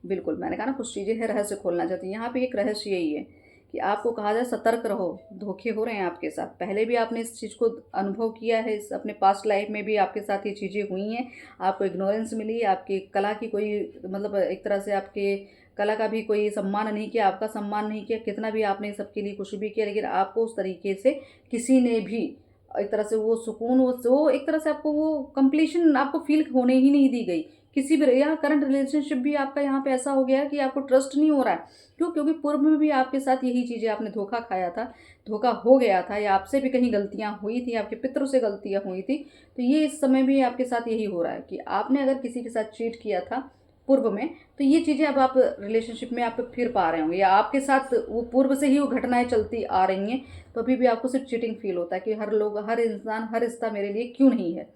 बिल्कुल मैंने कहा ना कुछ चीज़ें हैं रहस्य खोलना चाहती हैं। यहाँ पे एक रहस्य यही है कि आपको कहा जाए सतर्क रहो, धोखे हो रहे हैं आपके साथ। पहले भी आपने इस चीज़ को अनुभव किया है, इस अपने पास्ट लाइफ में भी आपके साथ ये चीज़ें हुई हैं। आपको इग्नोरेंस मिली, आपकी कला की कोई मतलब एक तरह से आपके कला का भी कोई सम्मान नहीं किया, आपका सम्मान नहीं किया, कितना भी आपने सबके लिए कुछ भी किया, लेकिन आपको उस तरीके से किसी ने भी एक तरह से वो सुकून, वो एक तरह से आपको वो कंप्लीशन आपको फील होने ही नहीं दी गई। किसी भी यहाँ करंट रिलेशनशिप भी आपका यहाँ पे ऐसा हो गया है कि आपको ट्रस्ट नहीं हो रहा है। क्यों? क्योंकि पूर्व में भी आपके साथ यही चीज़ें, आपने धोखा खाया था, धोखा हो गया था, या आपसे भी कहीं गलतियाँ हुई थी, आपके पितरों से गलतियाँ हुई थी। तो ये इस समय भी आपके साथ यही हो रहा है कि आपने अगर किसी के साथ चीट किया था पूर्व में, तो ये चीज़ें अब आप रिलेशनशिप में आप फिर पा रहे होंगे, या आपके साथ वो पूर्व से ही वो घटनाएं चलती आ रही हैं। तो अभी भी आपको सिर्फ चीटिंग फील होता है कि हर लोग, हर इंसान, हर रिश्ता मेरे लिए क्यों नहीं है,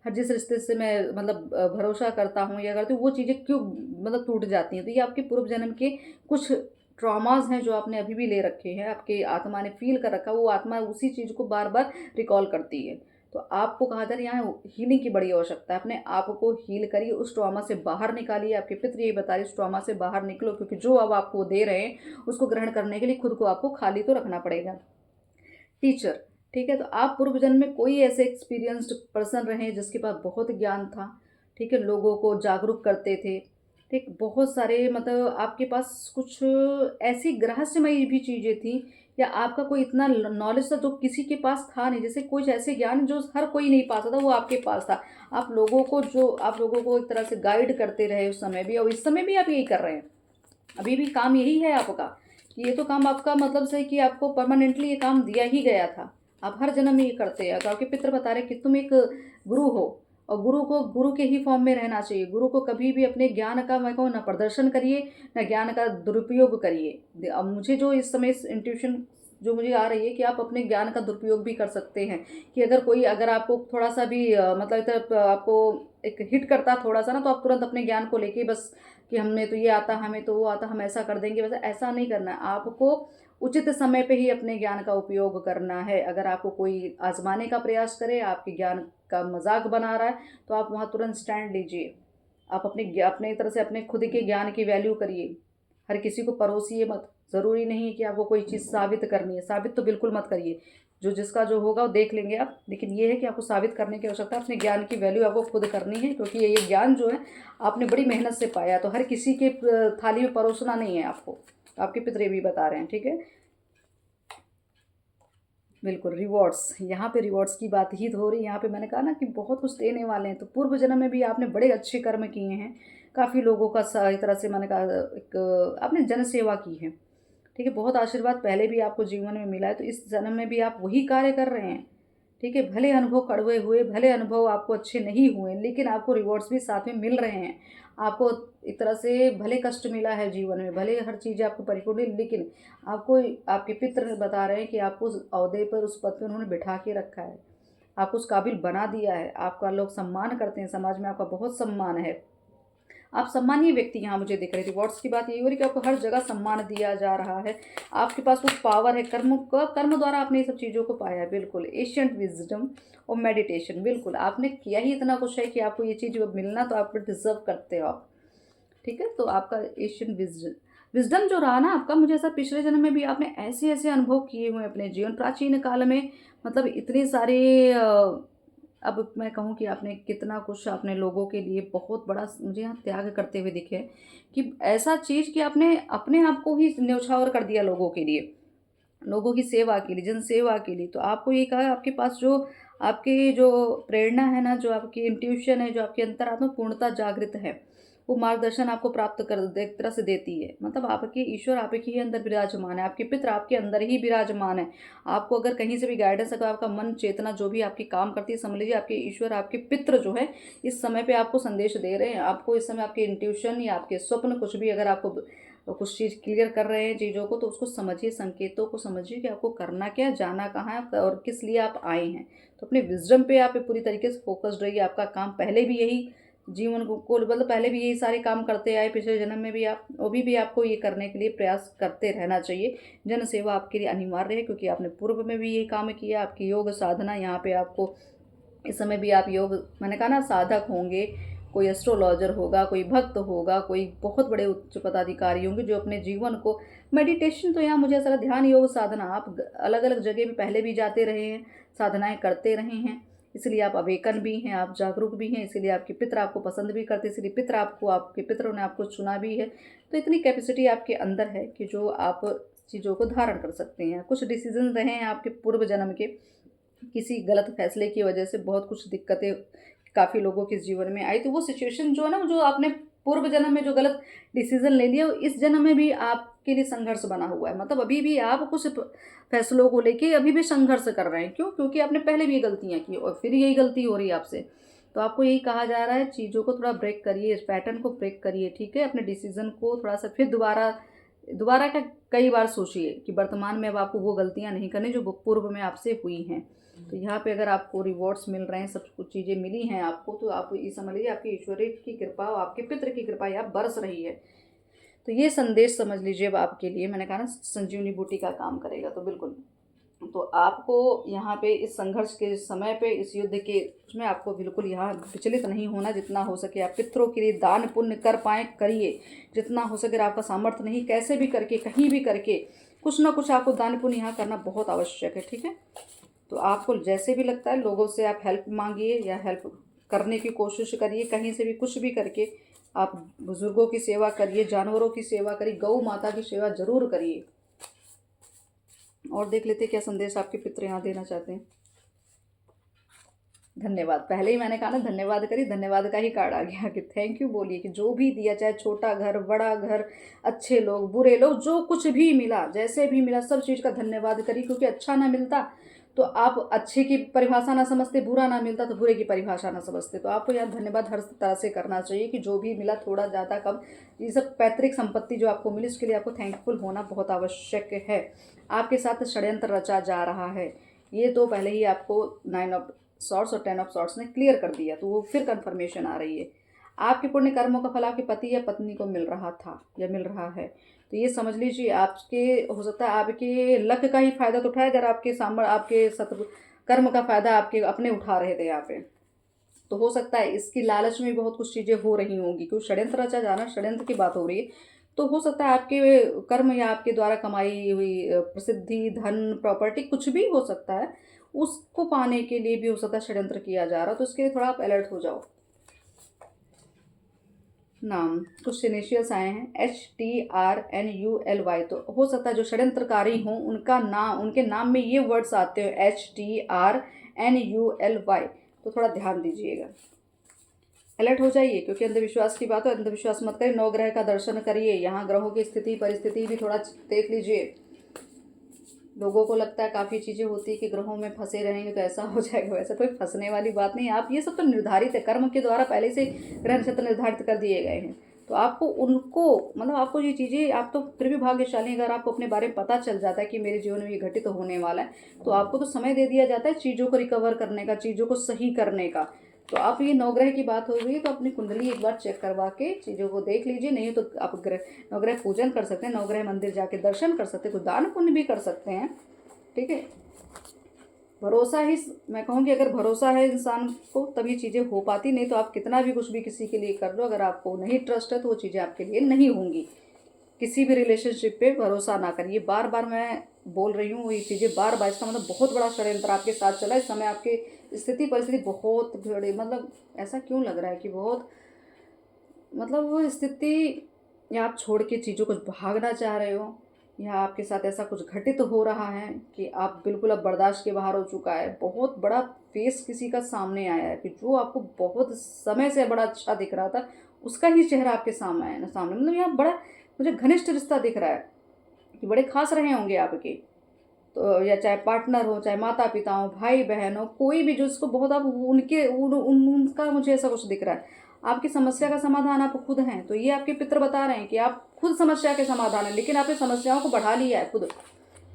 हर जिस रिश्ते से मैं मतलब भरोसा करता हूँ या करती हूँ वो चीज़ें क्यों मतलब टूट जाती हैं। तो ये आपके पूर्व जन्म के कुछ ट्रॉमास हैं जो आपने अभी भी ले रखे हैं, आपके आत्मा ने फील कर रखा, वो आत्मा उसी चीज़ को बार बार रिकॉल करती है। तो आपको कहा जा रहा है यहाँ हीलिंग की बड़ी आवश्यकता है। अपने आप को हील करिए, उस ट्रॉमा से बाहर निकालिए। आपके पितर यही बता रहे उस ट्रॉमा से बाहर निकलो, क्योंकि जो अब आपको दे रहे हैं उसको ग्रहण करने के लिए खुद को आपको खाली तो रखना पड़ेगा। टीचर, ठीक है। तो आप पूर्व जन्म में कोई ऐसे एक्सपीरियंस्ड पर्सन रहे जिसके पास बहुत ज्ञान था, ठीक है, लोगों को जागरूक करते थे, ठीक, बहुत सारे मतलब आपके पास कुछ ऐसी रहस्यमयी भी चीज़ें थी, या आपका कोई इतना नॉलेज था जो किसी के पास था नहीं, जैसे कुछ ऐसे ज्ञान जो हर कोई नहीं पाता था वो आपके पास था। आप लोगों को एक तरह से गाइड करते रहे उस समय भी, और इस समय भी आप यही कर रहे हैं। अभी भी काम यही है आपका कि ये तो काम आपका मतलब से कि आपको परमानेंटली ये काम दिया ही गया था, आप हर जन्म में ये करते हैं। तो आपके पितर बता रहे कि तुम एक गुरु हो, और गुरु को गुरु के ही फॉर्म में रहना चाहिए। गुरु को कभी भी अपने ज्ञान का मैं कहूँ ना प्रदर्शन करिए, ना ज्ञान का दुरुपयोग करिए। अब मुझे जो इस समय इंट्यूशन जो मुझे आ रही है कि आप अपने ज्ञान का दुरुपयोग भी कर सकते हैं, कि अगर आपको थोड़ा सा भी मतलब इधर आपको एक हिट करता थोड़ा सा ना, तो आप तुरंत अपने ज्ञान को लेके बस कि हमें तो ये आता, हमें तो वो आता, हम ऐसा कर देंगे, वैसा ऐसा नहीं करना है। आपको उचित समय पे ही अपने ज्ञान का उपयोग करना है। अगर आपको कोई आजमाने का प्रयास करे, आपके ज्ञान का मजाक बना रहा है, तो आप वहाँ तुरंत स्टैंड लीजिए। आप अपने तरह से अपने खुद के ज्ञान की वैल्यू करिए, हर किसी को परोसिए मत। ज़रूरी नहीं है कि आपको कोई चीज़ साबित करनी है, साबित तो बिल्कुल मत करिए, जो जिसका जो होगा वो देख लेंगे आप। लेकिन ये है कि आपको साबित करने की आवश्यकता है, अपने ज्ञान की वैल्यू आपको खुद करनी है, क्योंकि ये ज्ञान जो है आपने बड़ी मेहनत से पाया, तो हर किसी के थाली में परोसना नहीं है आपको। आपके पितर भी बता रहे हैं, ठीक है। बिल्कुल, रिवॉर्ड्स, यहाँ पे रिवॉर्ड्स की बात ही तो हो रही है। यहाँ पे मैंने कहा ना कि बहुत कुछ देने वाले हैं, तो पूर्व जन्म में भी आपने बड़े अच्छे कर्म किए हैं, काफ़ी लोगों का एक तरह से मैंने कहा एक आपने जन सेवा की है, ठीक है? बहुत आशीर्वाद पहले भी आपको जीवन में मिला है, तो इस जन्म में भी आप वही कार्य कर रहे हैं, ठीक है? भले अनुभव कड़वे हुए, भले अनुभव आपको अच्छे नहीं हुए, लेकिन आपको रिवॉर्ड्स भी साथ में मिल रहे हैं। आपको एक तरह से भले कष्ट मिला है जीवन में, भले हर चीज़ आपको परिपूर्ण नहीं, लेकिन आपको आपके पितृ बता रहे हैं कि आपको उस ओहदे पर, उस पद पे उन्होंने बिठा के रखा है, आपको उस काबिल बना दिया है, आपका लोग सम्मान करते हैं, समाज में आपका बहुत सम्मान है। आप सम्मानीय व्यक्ति यहाँ मुझे दिख रहे थे। रिवॉर्ड्स की बात यही हो रही कि आपको हर जगह सम्मान दिया जा रहा है, आपके पास वो पावर है, कर्म द्वारा आपने ये सब चीज़ों को पाया है। बिल्कुल, एशियंट विजडम और मेडिटेशन, बिल्कुल आपने किया ही इतना कुछ है कि आपको ये चीज़ मिलना तो आपको डिजर्व करते हो आप, ठीक है? तो आपका एशियन विजडम जो रहा ना आपका, मुझे ऐसा पिछले जन्म में भी आपने ऐसे ऐसे अनुभव किए हुए हैं अपने जीवन प्राचीन काल में, मतलब इतने सारे अब मैं कहूँ कि आपने कितना कुछ आपने लोगों के लिए बहुत बड़ा मुझे यहाँ त्याग करते हुए दिखे, कि ऐसा चीज़ कि आपने अपने आप को ही न्यौछावर कर दिया लोगों के लिए, लोगों की सेवा के लिए, जन सेवा के लिए। तो आपको ये कहा आपके पास जो आपकी जो प्रेरणा है ना, जो आपकी इंट्यूशन है, जो आपकी अंतरात्मा पूर्णता जागृत है, वो मार्गदर्शन आपको प्राप्त कर एक तरह से देती है। मतलब आपके ईश्वर आपके ही अंदर विराजमान है, आपके पितृ आपके अंदर ही विराजमान है। आपको अगर कहीं से भी गाइडेंस, अगर आपका मन चेतना जो भी आपकी काम करती है, समझ लीजिए आपके ईश्वर आपके पितृ जो है इस समय पे आपको संदेश दे रहे हैं। आपको इस समय आपके इंट्यूशन या आपके स्वप्न कुछ भी, अगर आपको कुछ चीज़ क्लियर कर रहे हैं चीज़ों को, तो उसको समझिए, संकेतों को समझिए कि आपको करना क्या है, जाना कहाँ है और किस लिए आप आए हैं। तो अपने विजडम पे आप पूरी तरीके से फोकस्ड रहिए। आपका काम पहले भी यही जीवन को मतलब पहले भी यही सारे काम करते आए, पिछले जन्म में भी आप, अभी भी आपको ये करने के लिए प्रयास करते रहना चाहिए। जन सेवा आपके लिए अनिवार्य है, क्योंकि आपने पूर्व में भी ये काम किया। आपकी योग साधना यहाँ पे आपको इस समय भी आप योग, मैंने कहा ना, साधक होंगे, कोई एस्ट्रोलॉजर होगा, कोई भक्त होगा, कोई बहुत बड़े उच्च पदाधिकारी होंगे जो अपने जीवन को मेडिटेशन, तो यहाँ मुझे ऐसा लगा ध्यान योग साधना, आप अलग अलग जगह में पहले भी जाते रहे हैं, साधनाएं करते रहे हैं, इसलिए आप अवेकन भी हैं, आप जागरूक भी हैं, इसीलिए आपके पितर आपको पसंद भी करते, इसलिए पितर आपको, आपके पितरों ने आपको चुना भी है। तो इतनी कैपेसिटी आपके अंदर है कि जो आप चीज़ों को धारण कर सकते हैं। कुछ डिसीजन रहे हैं आपके पूर्व जन्म के, किसी गलत फैसले की वजह से बहुत कुछ दिक्कतें काफ़ी लोगों के जीवन में आई, तो वो सिचुएशन जो है ना, जो आपने पूर्व जन्म में जो गलत डिसीजन ले लिया, वो इस जन्म में भी आपके लिए संघर्ष बना हुआ है। मतलब अभी भी आप कुछ फैसलों को लेके अभी भी संघर्ष कर रहे हैं। क्यों? क्योंकि आपने पहले भी ये गलतियां की और फिर यही गलती हो रही है आपसे। तो आपको यही कहा जा रहा है, चीज़ों को थोड़ा ब्रेक करिए, इस पैटर्न को ब्रेक करिए, ठीक है? अपने डिसीजन को थोड़ा सा फिर दोबारा दोबारा क्या, कई बार सोचिए कि वर्तमान में अब आपको वो गलतियां नहीं करनी जो पूर्व में आपसे हुई हैं। तो यहाँ पे अगर आपको रिवॉर्ड्स मिल रहे हैं, सब कुछ चीज़ें मिली हैं आपको, तो आप ये समझ लीजिए आपकी ईश्वरीय की कृपा और आपके पितृ की कृपा यहाँ बरस रही है। तो ये संदेश समझ लीजिए अब आपके लिए, मैंने कहा ना संजीवनी बूटी का काम करेगा, तो बिल्कुल। तो आपको यहाँ पे इस संघर्ष के समय पे, इस युद्ध के उसमें आपको बिल्कुल यहाँ विचलित नहीं होना। जितना हो सके आप पितरों के लिए दान पुण्य कर पाएँ करिए, जितना हो सके। आपका सामर्थ्य नहीं, कैसे भी करके, कहीं भी करके कुछ ना कुछ आपको दान पुण्य यहाँ करना बहुत आवश्यक है, ठीक है? तो आपको जैसे भी लगता है, लोगों से आप हेल्प मांगिए या हेल्प करने की कोशिश करिए, कहीं से भी कुछ भी करके। आप बुजुर्गों की सेवा करिए, जानवरों की सेवा करिए, गौ माता की सेवा जरूर करिए। और देख लेते क्या संदेश आपके पितृ यहाँ देना चाहते हैं। धन्यवाद, पहले ही मैंने कहा ना धन्यवाद करिए, धन्यवाद का ही कार्ड आ गया कि थैंक यू बोलिए, कि जो भी दिया, चाहे छोटा घर, बड़ा घर, अच्छे लोग, बुरे लोग, जो कुछ भी मिला, जैसे भी मिला, सब चीज़ का धन्यवाद करिए। क्योंकि अच्छा ना मिलता तो आप अच्छे की परिभाषा ना समझते, बुरा ना मिलता तो बुरे की परिभाषा ना समझते। तो आपको यहाँ धन्यवाद हर तरह से करना चाहिए कि जो भी मिला, थोड़ा ज़्यादा कम, ये सब पैतृक संपत्ति जो आपको मिली, उसके लिए आपको थैंकफुल होना बहुत आवश्यक है। आपके साथ षड्यंत्र रचा जा रहा है, ये तो पहले ही आपको 9 ऑफ सॉर्ट्स और 10 ऑफ सॉर्ट्स ने क्लियर कर दिया, तो वो फिर कंफर्मेशन आ रही है। आपके पुण्य कर्मों का फल आपके पति या पत्नी को मिल रहा था या मिल रहा है। तो ये समझ लीजिए आपके, हो सकता है आपके लक का ही फायदा तो उठाए, अगर आपके आपके शत्रु कर्म का फायदा आपके अपने उठा रहे थे यहाँ पे। तो हो सकता है इसकी लालच में भी बहुत कुछ चीज़ें हो रही होंगी, क्योंकि षड्यंत्र रचा जाना, षड्यंत्र की बात हो रही है। तो हो सकता है आपके कर्म या आपके द्वारा कमाई हुई प्रसिद्धि, धन, प्रॉपर्टी, कुछ भी हो सकता है, उसको पाने के लिए भी हो सकता है षड्यंत्र किया जा रहा, तो इसके लिए थोड़ा आप अलर्ट हो जाओ। नाम कुछ इनिशियल्स आए हैं HTRNULY, तो हो सकता है जो षड्यंत्रकारी हों उनका नाम, उनके नाम में ये वर्ड्स आते हो HTRNULY, तो थोड़ा ध्यान दीजिएगा, अलर्ट हो जाइए, क्योंकि अंधविश्वास की बात है, अंधविश्वास मत करिए। 9 ग्रह का दर्शन करिए, यहाँ ग्रहों की स्थिति परिस्थिति भी थोड़ा देख लीजिए। लोगों को लगता है काफ़ी चीज़ें होती है कि ग्रहों में फंसे रहेंगे तो ऐसा हो जाएगा, वैसा कोई फंसने वाली बात नहीं है। आप ये सब तो निर्धारित है, कर्म के द्वारा पहले से ग्रह नक्षत्र निर्धारित कर दिए गए हैं, तो आपको उनको मतलब आपको ये चीज़ें, आप तो फिर भी भाग्यशाली, अगर आपको अपने बारे में पता चल जाता है कि मेरे जीवन में ये घटित होने वाला है, तो आपको तो समय दे दिया जाता है चीज़ों को रिकवर करने का, चीज़ों को सही करने का। तो आप ये 9 ग्रह की बात हो रही है तो अपनी कुंडली एक बार चेक करवा के चीज़ों को देख लीजिए। नहीं तो आप 9 ग्रह पूजन कर सकते हैं, 9 ग्रह मंदिर जाके दर्शन कर सकते हैं, कुछ दान पुण्य भी कर सकते हैं, ठीक है। भरोसा ही, मैं कहूँगी अगर भरोसा है इंसान को तभी चीज़ें हो पाती, नहीं तो आप कितना भी कुछ भी किसी के लिए कर लो, अगर आपको नहीं ट्रस्ट है तो वो चीज़ें आपके लिए नहीं होंगी। किसी भी रिलेशनशिप पे भरोसा ना करिए, बार बार मैं बोल रही हूँ ये चीज़ें, बार बार, इसका मतलब बहुत बड़ा षड्यंत्र आपके साथ चला। इस समय आपकी स्थिति परिस्थिति बहुत बड़ी, मतलब ऐसा क्यों लग रहा है कि बहुत, मतलब वो स्थिति, या आप छोड़ के चीज़ों को भागना चाह रहे हो, या आपके साथ ऐसा कुछ घटित हो रहा है कि आप बिल्कुल अब बर्दाश्त के बाहर हो चुका है। बहुत बड़ा फेस किसी का सामने आया है कि जो आपको बहुत समय से बड़ा अच्छा दिख रहा था, उसका ही चेहरा आपके सामने आया ना, सामने मतलब यहाँ बड़ा मुझे घनिष्ठ रिश्ता दिख रहा है कि बड़े खास रहे होंगे आपके, तो या चाहे पार्टनर हो, चाहे माता पिता हो, भाई बहन हो, कोई भी जो इसको बहुत आप उनका मुझे ऐसा कुछ दिख रहा है। आपकी समस्या का समाधान आप खुद हैं, तो ये आपके पितर बता रहे हैं कि आप खुद समस्या के समाधान है, लेकिन आपने समस्याओं को बढ़ा लिया है खुद,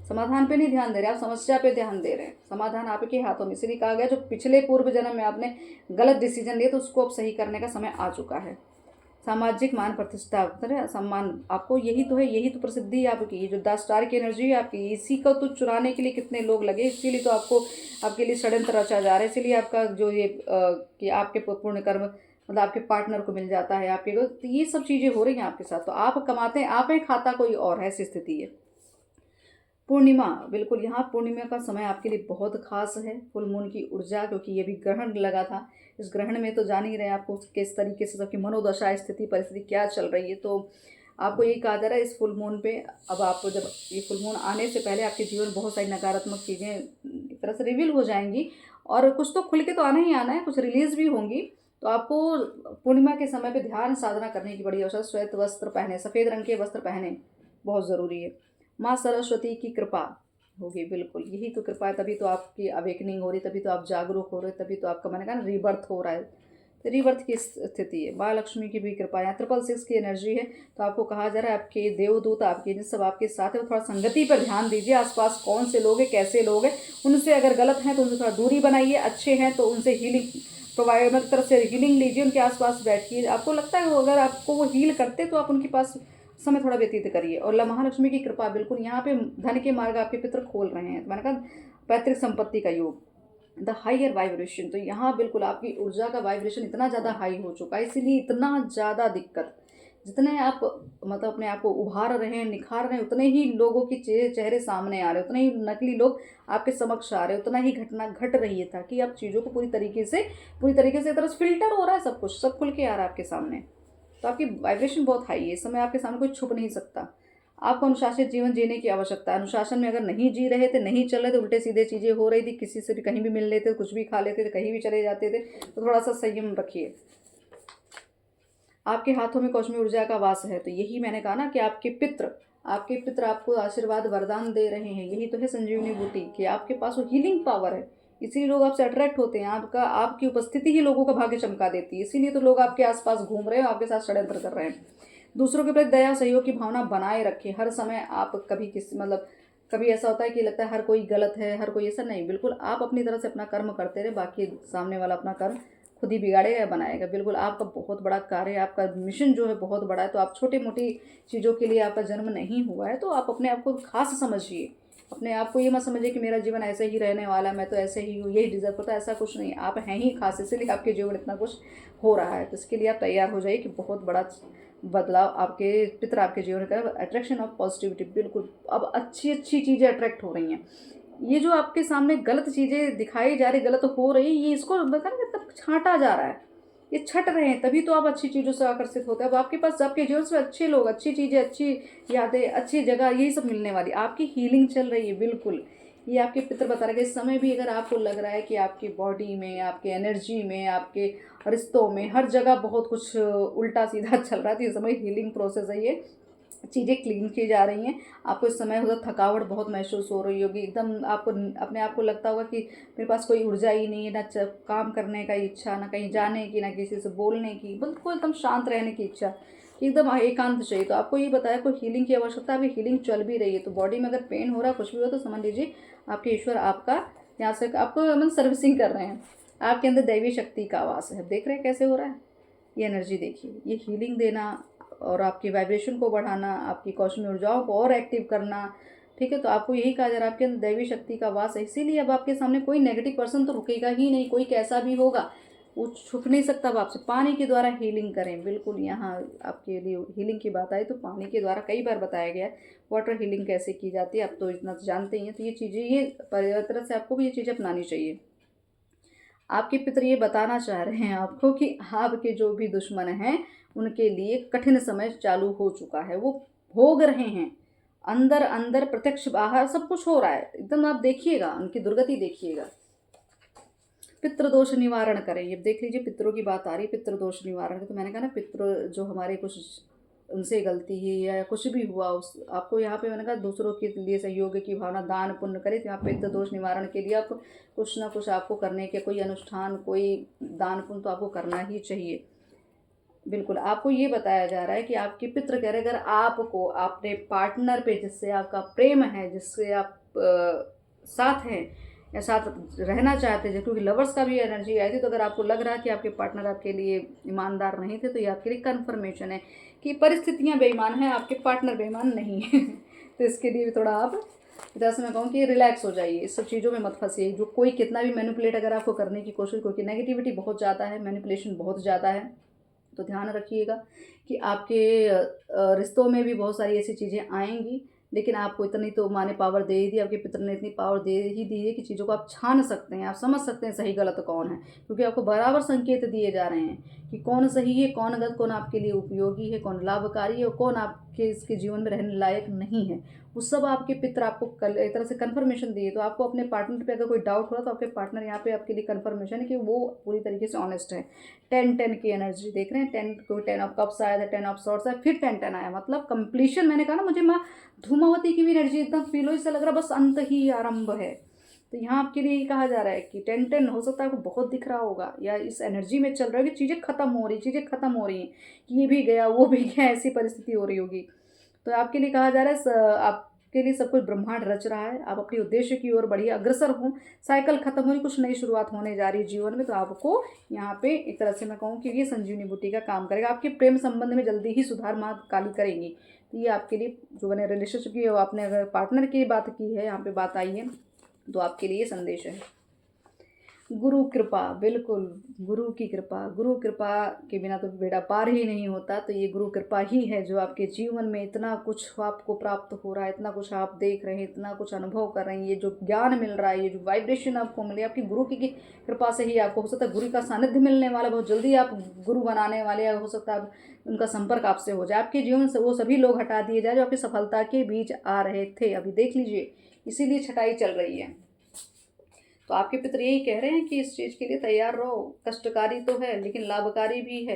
समाधान पे नहीं ध्यान दे रहे, आप समस्या पे ध्यान दे रहे हैं। समाधान आपके हाथों में, इसलिए कहा गया जो पिछले पूर्व जन्म में आपने गलत डिसीजन लिए तो उसको अब सही करने का समय आ चुका है। सामाजिक मान प्रतिष्ठा, सम्मान, आपको यही तो है, यही तो प्रसिद्धि है आपकी। ये जो 10 स्टार की एनर्जी है आपकी, इसी को तो चुराने के लिए कितने लोग लगे, इसीलिए तो आपको, आपके लिए षड्यंत्र रचा जा रहा है। इसीलिए आपका जो ये कि आपके पुण्य कर्म मतलब आपके पार्टनर को मिल जाता है, आपके तो ये सब चीज़ें हो रही हैं आपके साथ, तो आप कमाते हैं आप हैं, खाता कोई और है, ऐसी स्थिति है। पूर्णिमा, बिल्कुल यहाँ पूर्णिमा का समय आपके लिए बहुत खास है, फुल मून की ऊर्जा, क्योंकि ये भी ग्रहण लगा था। इस ग्रहण में तो जान ही रहे हैं आपको किस तरीके से सबकी मनोदशा स्थिति परिस्थिति क्या चल रही है, तो आपको यही कहा जा रहा है इस फुल मून पे, अब आपको जब ये फुल मून आने से पहले आपके जीवन में बहुत सारी नकारात्मक चीज़ें एक तरह से रिवील हो जाएंगी, और कुछ तो खुल के तो आना ही आना है, कुछ रिलीज भी होंगी। तो आपको पूर्णिमा के समय पे ध्यान साधना करने की बड़ी आवश्यकता। श्वेत वस्त्र पहने, सफ़ेद रंग के वस्त्र पहने, बहुत ज़रूरी है। माँ सरस्वती की कृपा होगी, बिल्कुल यही तो कृपा है, तभी तो आपकी अवेकनिंग हो रही, तभी तो आप जागरूक हो रहे, तभी तो आपका मैंने कहा ना रीबर्थ हो रहा है, तो रीबर्थ की स्थिति है। माँ लक्ष्मी की भी कृपा है, 666 की एनर्जी है, तो आपको कहा जा रहा है आपके देवदूत, आपके जिन सब आपके साथ है, वो थोड़ा संगति पर ध्यान दीजिए। आसपास कौन से लोग हैं, कैसे लोग हैं, उनसे अगर गलत हैं तो उनसे थोड़ा दूरी बनाइए, अच्छे हैं तो उनसे हीलिंग प्रोवाइड, मतलब तरफ से हीलिंग लीजिए, उनके आसपास बैठिए। आपको लगता है अगर आपको वो हील करते तो आप उनके पास समय थोड़ा व्यतीत करिए। और महालक्ष्मी की कृपा, बिल्कुल यहाँ पे धन के मार्ग आपके पितर खोल रहे हैं, तो मैंने कहा पैतृक संपत्ति का योग, द हायर वाइब्रेशन, तो यहाँ बिल्कुल आपकी ऊर्जा का वाइब्रेशन इतना ज़्यादा हाई हो चुका है, इसीलिए इतना ज़्यादा दिक्कत, जितने आप मतलब अपने आप को उभार रहे हैं, निखार रहे हैं, उतने ही लोगों के चेहरे सामने आ रहे हैं, उतने ही नकली लोग आपके समक्ष आ रहे हैं, उतना ही घटना घट रही है, ताकि आप चीज़ों को पूरी तरीके से एक तरह से फिल्टर हो रहा है, सब कुछ सब खुल के आ रहा है आपके सामने। तो आपकी वाइब्रेशन बहुत हाई है, इस समय आपके सामने कोई छुप नहीं सकता। आपको अनुशासित जीवन जीने की आवश्यकता है। अनुशासन में अगर नहीं जी रहे थे, नहीं चल रहे थे, उल्टे सीधे चीज़ें हो रही थी, किसी से भी कहीं भी मिल लेते थे, कुछ भी खा लेते थे, कहीं भी चले जाते थे, तो थोड़ा सा संयम रखिए। आपके हाथों में कौशमी ऊर्जा का वास है, तो यही मैंने कहा ना कि आपके पित्र आपको आशीर्वाद वरदान दे रहे हैं, यही तो है संजीवनी बूटी कि आपके पास वो हीलिंग पावर है, इसीलिए लोग आपसे अट्रैक्ट होते हैं। आपकी उपस्थिति ही लोगों का भाग्य चमका देती है, इसीलिए तो लोग आपके आसपास घूम रहे हैं, आपके साथ षड्यंत्र कर रहे हैं। दूसरों के प्रति दया सहयोग की भावना बनाए रखें हर समय। आप कभी ऐसा होता है कि लगता है हर कोई गलत है, हर कोई ऐसा नहीं, बिल्कुल आप अपनी तरह से अपना कर्म करते रहे, बाकी सामने वाला अपना कर्म खुद ही बिगाड़ेगा या बनाएगा। बिल्कुल आपका बहुत बड़ा कार्य है, आपका मिशन जो है बहुत बड़ा है, तो आप छोटी मोटी चीज़ों के लिए आपका जन्म नहीं हुआ है, तो आप अपने आप को खास समझिए। अपने आप को ये मत समझिए कि मेरा जीवन ऐसे ही रहने वाला है, मैं तो ऐसे ही हूँ, यही डिजर्व करता है, ऐसा कुछ नहीं। आप हैं ही खास, इसीलिए आपके जीवन इतना कुछ हो रहा है, तो इसके लिए आप तैयार हो जाइए कि बहुत बड़ा बदलाव आपके पितर आपके जीवन का। अट्रैक्शन ऑफ पॉजिटिविटी, बिल्कुल अब अच्छी अच्छी चीज़ें अट्रैक्ट हो रही हैं। ये जो आपके सामने गलत चीज़ें दिखाई जा रही, गलत हो रही, ये इसको मतलब छांटा जा रहा है, ये छट रहे हैं, तभी तो आप अच्छी चीज़ों से आकर्षित होते हैं। अब आपके पास आपके जीवन से अच्छे लोग, अच्छी चीज़ें, अच्छी यादें, अच्छी जगह, यही सब मिलने वाली। आपकी हीलिंग चल रही है बिल्कुल। ये आपके पितर बता रहे हैं कि इस समय भी अगर आपको लग रहा है कि आपकी बॉडी में, आपके एनर्जी में, आपके रिश्तों में, हर जगह बहुत कुछ उल्टा सीधा चल रहा है, तो ये समय हीलिंग प्रोसेस है। ये चीज़ें क्लीन की जा रही हैं। आपको इस समय उधर थकावट बहुत महसूस हो रही होगी, एकदम आपको अपने आप को लगता होगा कि मेरे पास कोई ऊर्जा ही नहीं है, ना काम करने का इच्छा, ना कहीं जाने की, ना किसी से बोलने की, बिल्कुल एकदम शांत रहने की इच्छा, एकदम एकांत चाहिए। तो आपको ये बताया कोई हीलिंग की आवश्यकता, अभी हीलिंग चल भी रही है। तो बॉडी में अगर पेन हो रहा है, कुछ भी हो, तो समझ लीजिए आपके ईश्वर आपका यहाँ से आपको मतलब सर्विसिंग कर रहे हैं। आपके अंदर दैवी शक्ति का आवास है। देख रहे हैं कैसे हो रहा है, ये एनर्जी देखिए, ये हीलिंग देना और आपकी वाइब्रेशन को बढ़ाना, आपकी कौशल ऊर्जाओं को और एक्टिव करना। ठीक है, तो आपको यही कहा जा रहा है, आपके अंदर दैवी शक्ति का वास है। इसीलिए अब आपके सामने कोई नेगेटिव पर्सन तो रुकेगा ही नहीं, कोई कैसा भी होगा वो छुप नहीं सकता। अब आपसे पानी के द्वारा हीलिंग करें, बिल्कुल यहाँ आपके लिए हीलिंग की बात आई तो पानी के द्वारा कई बार बताया गया है वाटर हीलिंग कैसे की जाती है। अब तो इतना तो जानते ही हैं। तो ये चीज़ें, ये तरह से आपको भी ये चीज़ें अपनानी चाहिए। आपके पितर ये बताना चाह रहे हैं आपको कि आपके जो भी दुश्मन हैं उनके लिए कठिन समय चालू हो चुका है, वो भोग रहे हैं। अंदर अंदर प्रत्यक्ष बाहर सब कुछ हो रहा है, एकदम आप देखिएगा, उनकी दुर्गति देखिएगा। पितृदोष निवारण करें, ये देख लीजिए पितरों की बात आ रही है, पितृदोष निवारण की। तो मैंने कहा ना, पितृ जो हमारे कुछ उनसे गलती है या कुछ भी हुआ, उस आपको यहाँ पे मैंने कहा दूसरों के लिए सहयोग की भावना, दान पुण्य करें। तो यहाँ पितृदोष निवारण के लिए आप कुछ ना कुछ आपको करने के, कोई अनुष्ठान, कोई दान पुण्य तो आपको करना ही चाहिए। बिल्कुल, आपको ये बताया जा रहा है कि आपके पितृ कह रहे अगर आपको अपने पार्टनर पे, जिससे आपका प्रेम है, जिससे आप साथ हैं या साथ रहना चाहते हैं, क्योंकि लवर्स का भी एनर्जी आई थी। तो अगर आपको लग रहा है कि आपके पार्टनर आपके लिए ईमानदार नहीं थे, तो ये आपके लिए कन्फर्मेशन है कि परिस्थितियाँ बेईमान हैं, आपके पार्टनर बेईमान नहीं है। तो इसके लिए भी थोड़ा आप, जैसे मैं कहूँ कि रिलैक्स हो जाइए, इस सब चीज़ों में मत फंसिए। जो कोई कितना भी मैनिपुलेट अगर आपको करने की कोशिश, क्योंकि नेगेटिविटी बहुत ज़्यादा है, मैनिपुलेशन बहुत ज़्यादा है। तो ध्यान रखिएगा कि आपके रिश्तों में भी बहुत सारी ऐसी चीज़ें आएंगी, लेकिन आपको इतनी तो माँ ने पावर दे ही दी, आपके पितर ने इतनी पावर दे ही दी है कि चीज़ों को आप छान सकते हैं, आप समझ सकते हैं सही गलत कौन है। क्योंकि आपको बराबर संकेत दिए जा रहे हैं कि कौन सही है, कौन गलत, कौन आपके लिए उपयोगी है, कौन लाभकारी है और कौन आपके इसके जीवन में रहने लायक नहीं है। वो सब आपके पितर आपको एक तरह से कन्फर्मेशन दिए। तो आपको अपने पार्टनर पे अगर कोई डाउट हो रहा तो आपके पार्टनर यहाँ पे आपके लिए कन्फर्मेशन है कि वो पूरी तरीके से ऑनेस्ट है। 10-10 की एनर्जी देख रहे हैं, 10 को 10 ऑफ कप्स आया था, 10 ऑफ सॉर्ड्स आया, फिर 10-10 आया, मतलब कंप्लीशन। मैंने कहा ना, मुझे माँ धूमावती की भी एनर्जी एकदम फील हो, इससे लग रहा बस अंत ही आरंभ है। तो यहाँ आपके लिए कहा जा रहा है कि 10-10 हो सकता है आपको बहुत दिख रहा होगा, या इस एनर्जी में चल रहा है कि चीज़ें खत्म हो रही, चीज़ें खत्म हो रही हैं, कि ये भी गया वो भी गया, ऐसी परिस्थिति हो रही होगी। तो आपके लिए कहा जा रहा है आपके लिए सब कुछ ब्रह्मांड रच रहा है, आप अपने उद्देश्य की ओर बढ़िए, अग्रसर हो। साइकिल खत्म हो रही, कुछ नई शुरुआत होने जा रही है जीवन में। तो आपको यहाँ पे एक तरह से मैं कहूँ कि ये संजीवनी बूटी का काम करेगा। आपके प्रेम संबंध में जल्दी ही सुधार माँ काली करेंगी। तो ये आपके लिए जो मैंने रिलेशनशिप की, आपने अगर पार्टनर की बात की है, यहाँ पे बात आई है, तो आपके लिए संदेश है गुरु कृपा। बिल्कुल, गुरु की कृपा, गुरु कृपा के बिना तो बेड़ा पार ही नहीं होता। तो ये गुरु कृपा ही है जो आपके जीवन में इतना कुछ आपको प्राप्त हो रहा है, इतना कुछ आप देख रहे हैं, इतना कुछ अनुभव कर रहे हैं, ये जो ज्ञान मिल रहा है, ये जो वाइब्रेशन आपको मिले, आपकी गुरु की कृपा से ही आपको हो सकता है गुरु का सानिध्य मिलने वाला, बहुत जल्दी आप गुरु बनाने वाले, या हो सकता है उनका संपर्क आपसे हो जाए, आपके जीवन से वो सभी लोग हटा दिए जाए जो आपकी सफलता के बीच आ रहे थे। अभी देख लीजिए, इसीलिए छटाई चल रही है। तो आपके पितर यही कह रहे हैं कि इस चीज़ के लिए तैयार रहो। कष्टकारी तो है लेकिन लाभकारी भी है।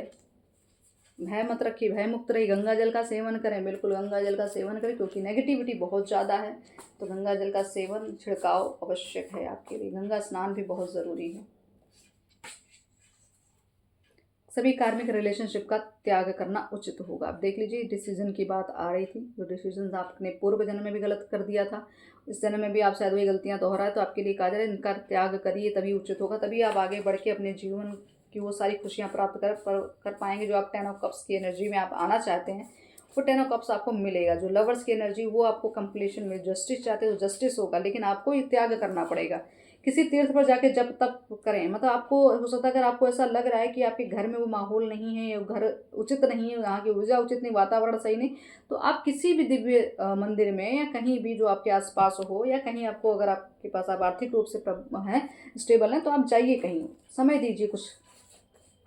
भय मत रखिए, भय मुक्त रही, गंगा जल का सेवन करें, बिल्कुल गंगा जल का सेवन करें, क्योंकि नेगेटिविटी बहुत ज़्यादा है। तो गंगा जल का सेवन, छिड़काव आवश्यक है आपके लिए। गंगा स्नान भी बहुत ज़रूरी है। सभी कार्मिक रिलेशनशिप का त्याग करना उचित होगा। अब देख लीजिए, डिसीजन की बात आ रही थी, जो डिसीजन आपने पूर्व जन्म में भी गलत कर दिया था, इस जन्म में भी आप शायद वही गलतियां दोहराए। तो आपके लिए कहा जा रहा है इनका त्याग करिए, तभी उचित होगा, तभी आप आगे बढ़ के अपने जीवन की वो सारी खुशियाँ प्राप्त कर पाएंगे। जो आप 10 ऑफ कप्स की एनर्जी में आप आना चाहते हैं, वो 10 ऑफ कप्स आपको मिलेगा। जो लवर्स की एनर्जी, वो आपको कंप्लीशन में जस्टिस चाहते हैं तो जस्टिस होगा, लेकिन आपको ये त्याग करना पड़ेगा। किसी तीर्थ पर जाके जब तक करें, मतलब आपको हो सकता है अगर आपको ऐसा लग रहा है कि आपके घर में वो माहौल नहीं है, या घर उचित नहीं है, यहाँ की ऊर्जा उचित नहीं, वातावरण सही नहीं, तो आप किसी भी दिव्य मंदिर में, या कहीं भी जो आपके आसपास हो, या कहीं आपको अगर आपके पास आप आर्थिक रूप से हैं, स्टेबल हैं, तो आप जाइए, कहीं समय दीजिए कुछ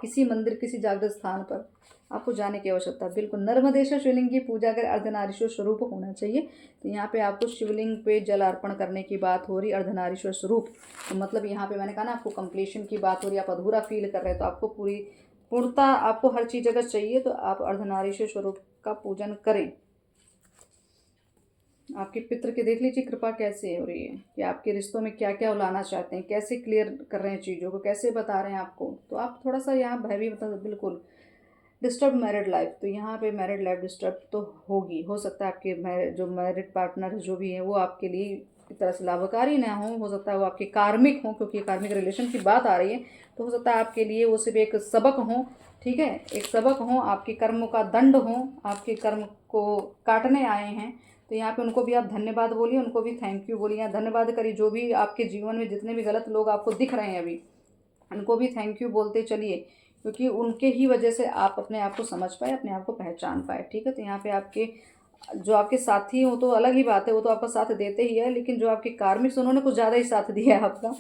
किसी मंदिर, किसी जागृत स्थान पर आपको जाने की आवश्यकता है। बिल्कुल नर्मदेश्वर शिवलिंग की पूजा अगर अर्धनारीश्वर स्वरूप होना चाहिए, तो यहाँ पे आपको शिवलिंग पे जल अर्पण करने की बात हो रही, अर्धनारीश्वर स्वरूप। तो मतलब यहाँ पे मैंने कहा ना, आपको कंप्लीशन की बात हो रही, आप अधूरा फील कर रहे हैं, तो आपको पूरी पूर्णता, आपको हर चीज़ अगर चाहिए तो आप अर्धनारीश्वर स्वरूप का पूजन करें। आपके पितृ की देख लीजिए कृपा कैसे हो रही है, कि आपके रिश्तों में क्या क्या लाना चाहते हैं, कैसे क्लियर कर रहे हैं चीज़ों को, कैसे बता रहे हैं आपको। तो आप थोड़ा सा यहाँ भय मतलब बिल्कुल डिस्टर्ब मैरिड लाइफ, तो यहाँ पे मैरिड लाइफ डिस्टर्ब तो होगी। हो सकता है आपके जो मैरिड पार्टनर जो भी है वो आपके लिए एक तरह से लाभकारी ना हो सकता है वो आपके कार्मिक हों, क्योंकि कार्मिक रिलेशन की बात आ रही है। तो हो सकता है आपके लिए वो सिर्फ एक सबक हो, ठीक है, एक सबक हो, आपके कर्मों का दंड हो, आपके कर्म को काटने आए हैं। तो यहाँ पे उनको भी आप धन्यवाद बोलिए, उनको भी थैंक यू बोलिए, धन्यवाद करिए। जो भी आपके जीवन में जितने भी गलत लोग आपको दिख रहे हैं अभी, उनको भी थैंक यू बोलते चलिए, क्योंकि उनके ही वजह से आप अपने आप को समझ पाए, अपने आप को पहचान पाए। ठीक है, तो यहाँ पे आपके जो आपके साथी हो तो अलग ही बात है, वो तो आपका साथ देते ही है, लेकिन जो आपके कार्मिक से उन्होंने कुछ ज़्यादा ही साथ दिया है आपका,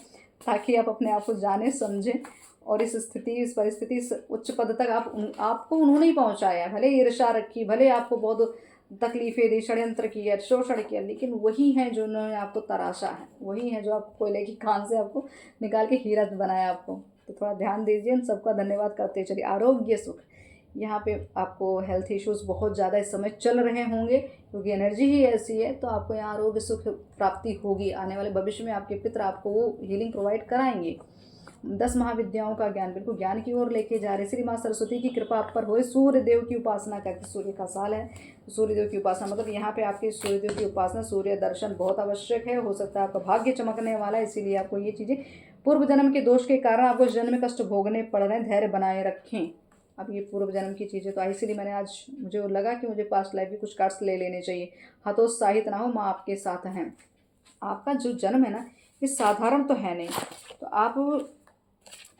ताकि आप अपने आप को जाने समझें और इस स्थिति, इस परिस्थिति, इस उच्च पद तक आपको उन्होंने ही पहुँचाया। भले ईर्ष्या रखी, भले आपको बहुत तकलीफें दी, षड्यंत्र किया, शोषण किया, लेकिन वही है जो उन्होंने आपको तराशा है, वही है जो आपको कोयले की खान से आपको निकाल के हीरा बनाया आपको। तो थोड़ा ध्यान दीजिए, इन सबका धन्यवाद करते चलिए। आरोग्य सुख, यहाँ पे आपको हेल्थ इश्यूज बहुत ज़्यादा इस समय चल रहे होंगे, क्योंकि एनर्जी ही ऐसी है। तो आपको यहाँ आरोग्य सुख प्राप्ति होगी। आने वाले भविष्य में आपके पितर आपको वो हीलिंग प्रोवाइड कराएंगे। 10 महाविद्याओं का ज्ञान, बिल्कुल ज्ञान की ओर लेके जा रहे। श्री माँ सरस्वती की कृपा आप पर होए। सूर्य देव की उपासना करके, सूर्य का साल है, सूर्य देव की उपासना मतलब यहाँ पे आपके सूर्य देव की उपासना, सूर्य दर्शन बहुत आवश्यक है। हो सकता है आपका भाग्य चमकने वाला है, इसीलिए आपको ये चीज़ें, पूर्व जन्म के दोष के कारण आपको जन्म में कष्ट भोगने पड़ रहे हैं, धैर्य बनाए रखें। अब ये पूर्व जन्म की चीज़ें तो इसीलिए मैंने आज, मुझे लगा कि मुझे पास्ट लाइफ की कुछ कार्ड्स ले लेने चाहिए। हतोत्साहित ना हो, माँ आपके साथ हैं। आपका जो जन्म है ना, ये साधारण तो है नहीं। तो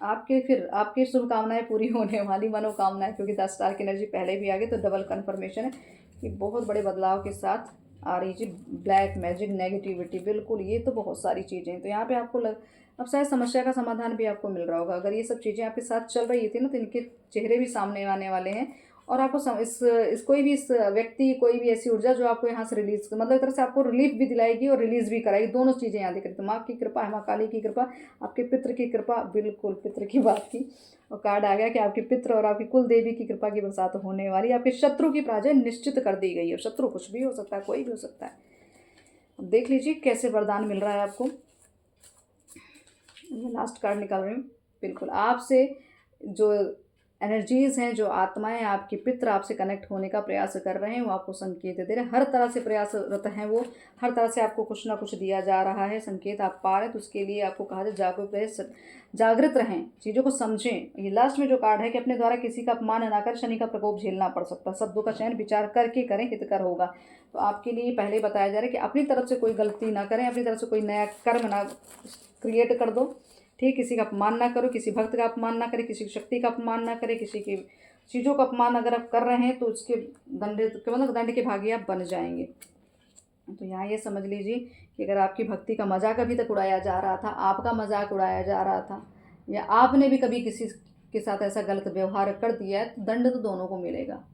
आपकी शुभकामनाएं पूरी होने वाली, मनोकामनाएं, क्योंकि 10 स्टार की एनर्जी पहले भी आ गई, तो डबल कन्फर्मेशन है कि बहुत बड़े बदलाव के साथ आ रही जी। ब्लैक मैजिक, नेगेटिविटी, बिल्कुल ये तो बहुत सारी चीज़ें हैं। तो यहाँ पे आपको अब शायद समस्या का समाधान भी आपको मिल रहा होगा। अगर ये सब चीज़ें आपके साथ चल रही थी ना, तो इनके चेहरे भी सामने आने वाले हैं, और आपको इस कोई भी इस व्यक्ति, कोई भी ऐसी ऊर्जा जो आपको यहाँ से रिलीज, मतलब एक तरह से आपको रिलीफ भी दिलाएगी और रिलीज भी कराएगी, दोनों चीज़ें यहाँ दिख रही। तो माँ की कृपा है, माँ काली की कृपा, आपके पितृ की कृपा, बिल्कुल पितृ की बात की, और कार्ड आ गया कि आपके पितृ और आपकी कुल देवी की कृपा की बरसात होने वाली है। आपके शत्रु की पराजय निश्चित कर दी गई है। शत्रु कुछ भी हो सकता है, कोई भी हो सकता है। अब देख लीजिए कैसे वरदान मिल रहा है आपको। मैं लास्ट कार्ड निकाल रही हूँ। बिल्कुल आपसे जो एनर्जीज़ हैं, जो आत्माएं, आपके पितृ आपसे कनेक्ट होने का प्रयास कर रहे हैं, वो आपको संकेत दे रहे हैं, हर तरह से प्रयासरत हैं वो, हर तरह से आपको कुछ ना कुछ दिया जा रहा है, संकेत आप पा रहे हैं। तो उसके लिए आपको कहा जाए जागरूक रहे, जागृत रहें, चीज़ों को समझें। ये लास्ट में जो कार्ड है कि अपने द्वारा किसी का अपमान ना कर, शनि का प्रकोप झेलना पड़ सकता है। शब्दों का चयन विचार करके करें, हितकर होगा। तो आपके लिए पहले बताया जा रहा है कि अपनी तरफ से कोई गलती ना करें, अपनी तरफ से कोई नया कर्म ना क्रिएट कर दो, ठीक, किसी का अपमान ना करो, किसी भक्त का अपमान ना करें, किसी की शक्ति का अपमान ना करें, किसी की चीज़ों का अपमान अगर आप कर रहे हैं तो उसके दंड के भागी आप बन जाएंगे। तो यहाँ ये समझ लीजिए कि अगर आपकी भक्ति का मजाक अभी तक उड़ाया जा रहा था, आपका मजाक उड़ाया जा रहा था, या आपने भी कभी किसी के साथ ऐसा गलत व्यवहार कर दिया है, तो दंड तो दोनों को मिलेगा।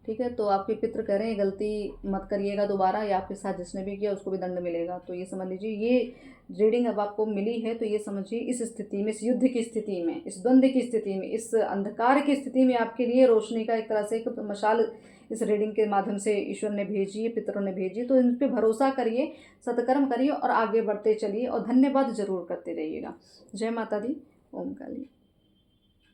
ठीक है, तो आपके पितृ कह रहे हैं गलती मत करिएगा दोबारा, या आपके साथ जिसने भी किया उसको भी दंड मिलेगा। तो ये समझ लीजिए, ये रीडिंग अब आपको मिली है, तो ये समझिए इस स्थिति में, इस युद्ध की स्थिति में, इस द्वंद्व की स्थिति में, इस अंधकार की स्थिति में आपके लिए रोशनी का एक तरह से एक मशाल इस रीडिंग के माध्यम से ईश्वर ने भेजी है, पितरों ने भेजी। तो इन पर भरोसा करिए, सत्कर्म करिए और आगे बढ़ते चलिए, और धन्यवाद जरूर करते रहिएगा। जय माता दी। ओम काली।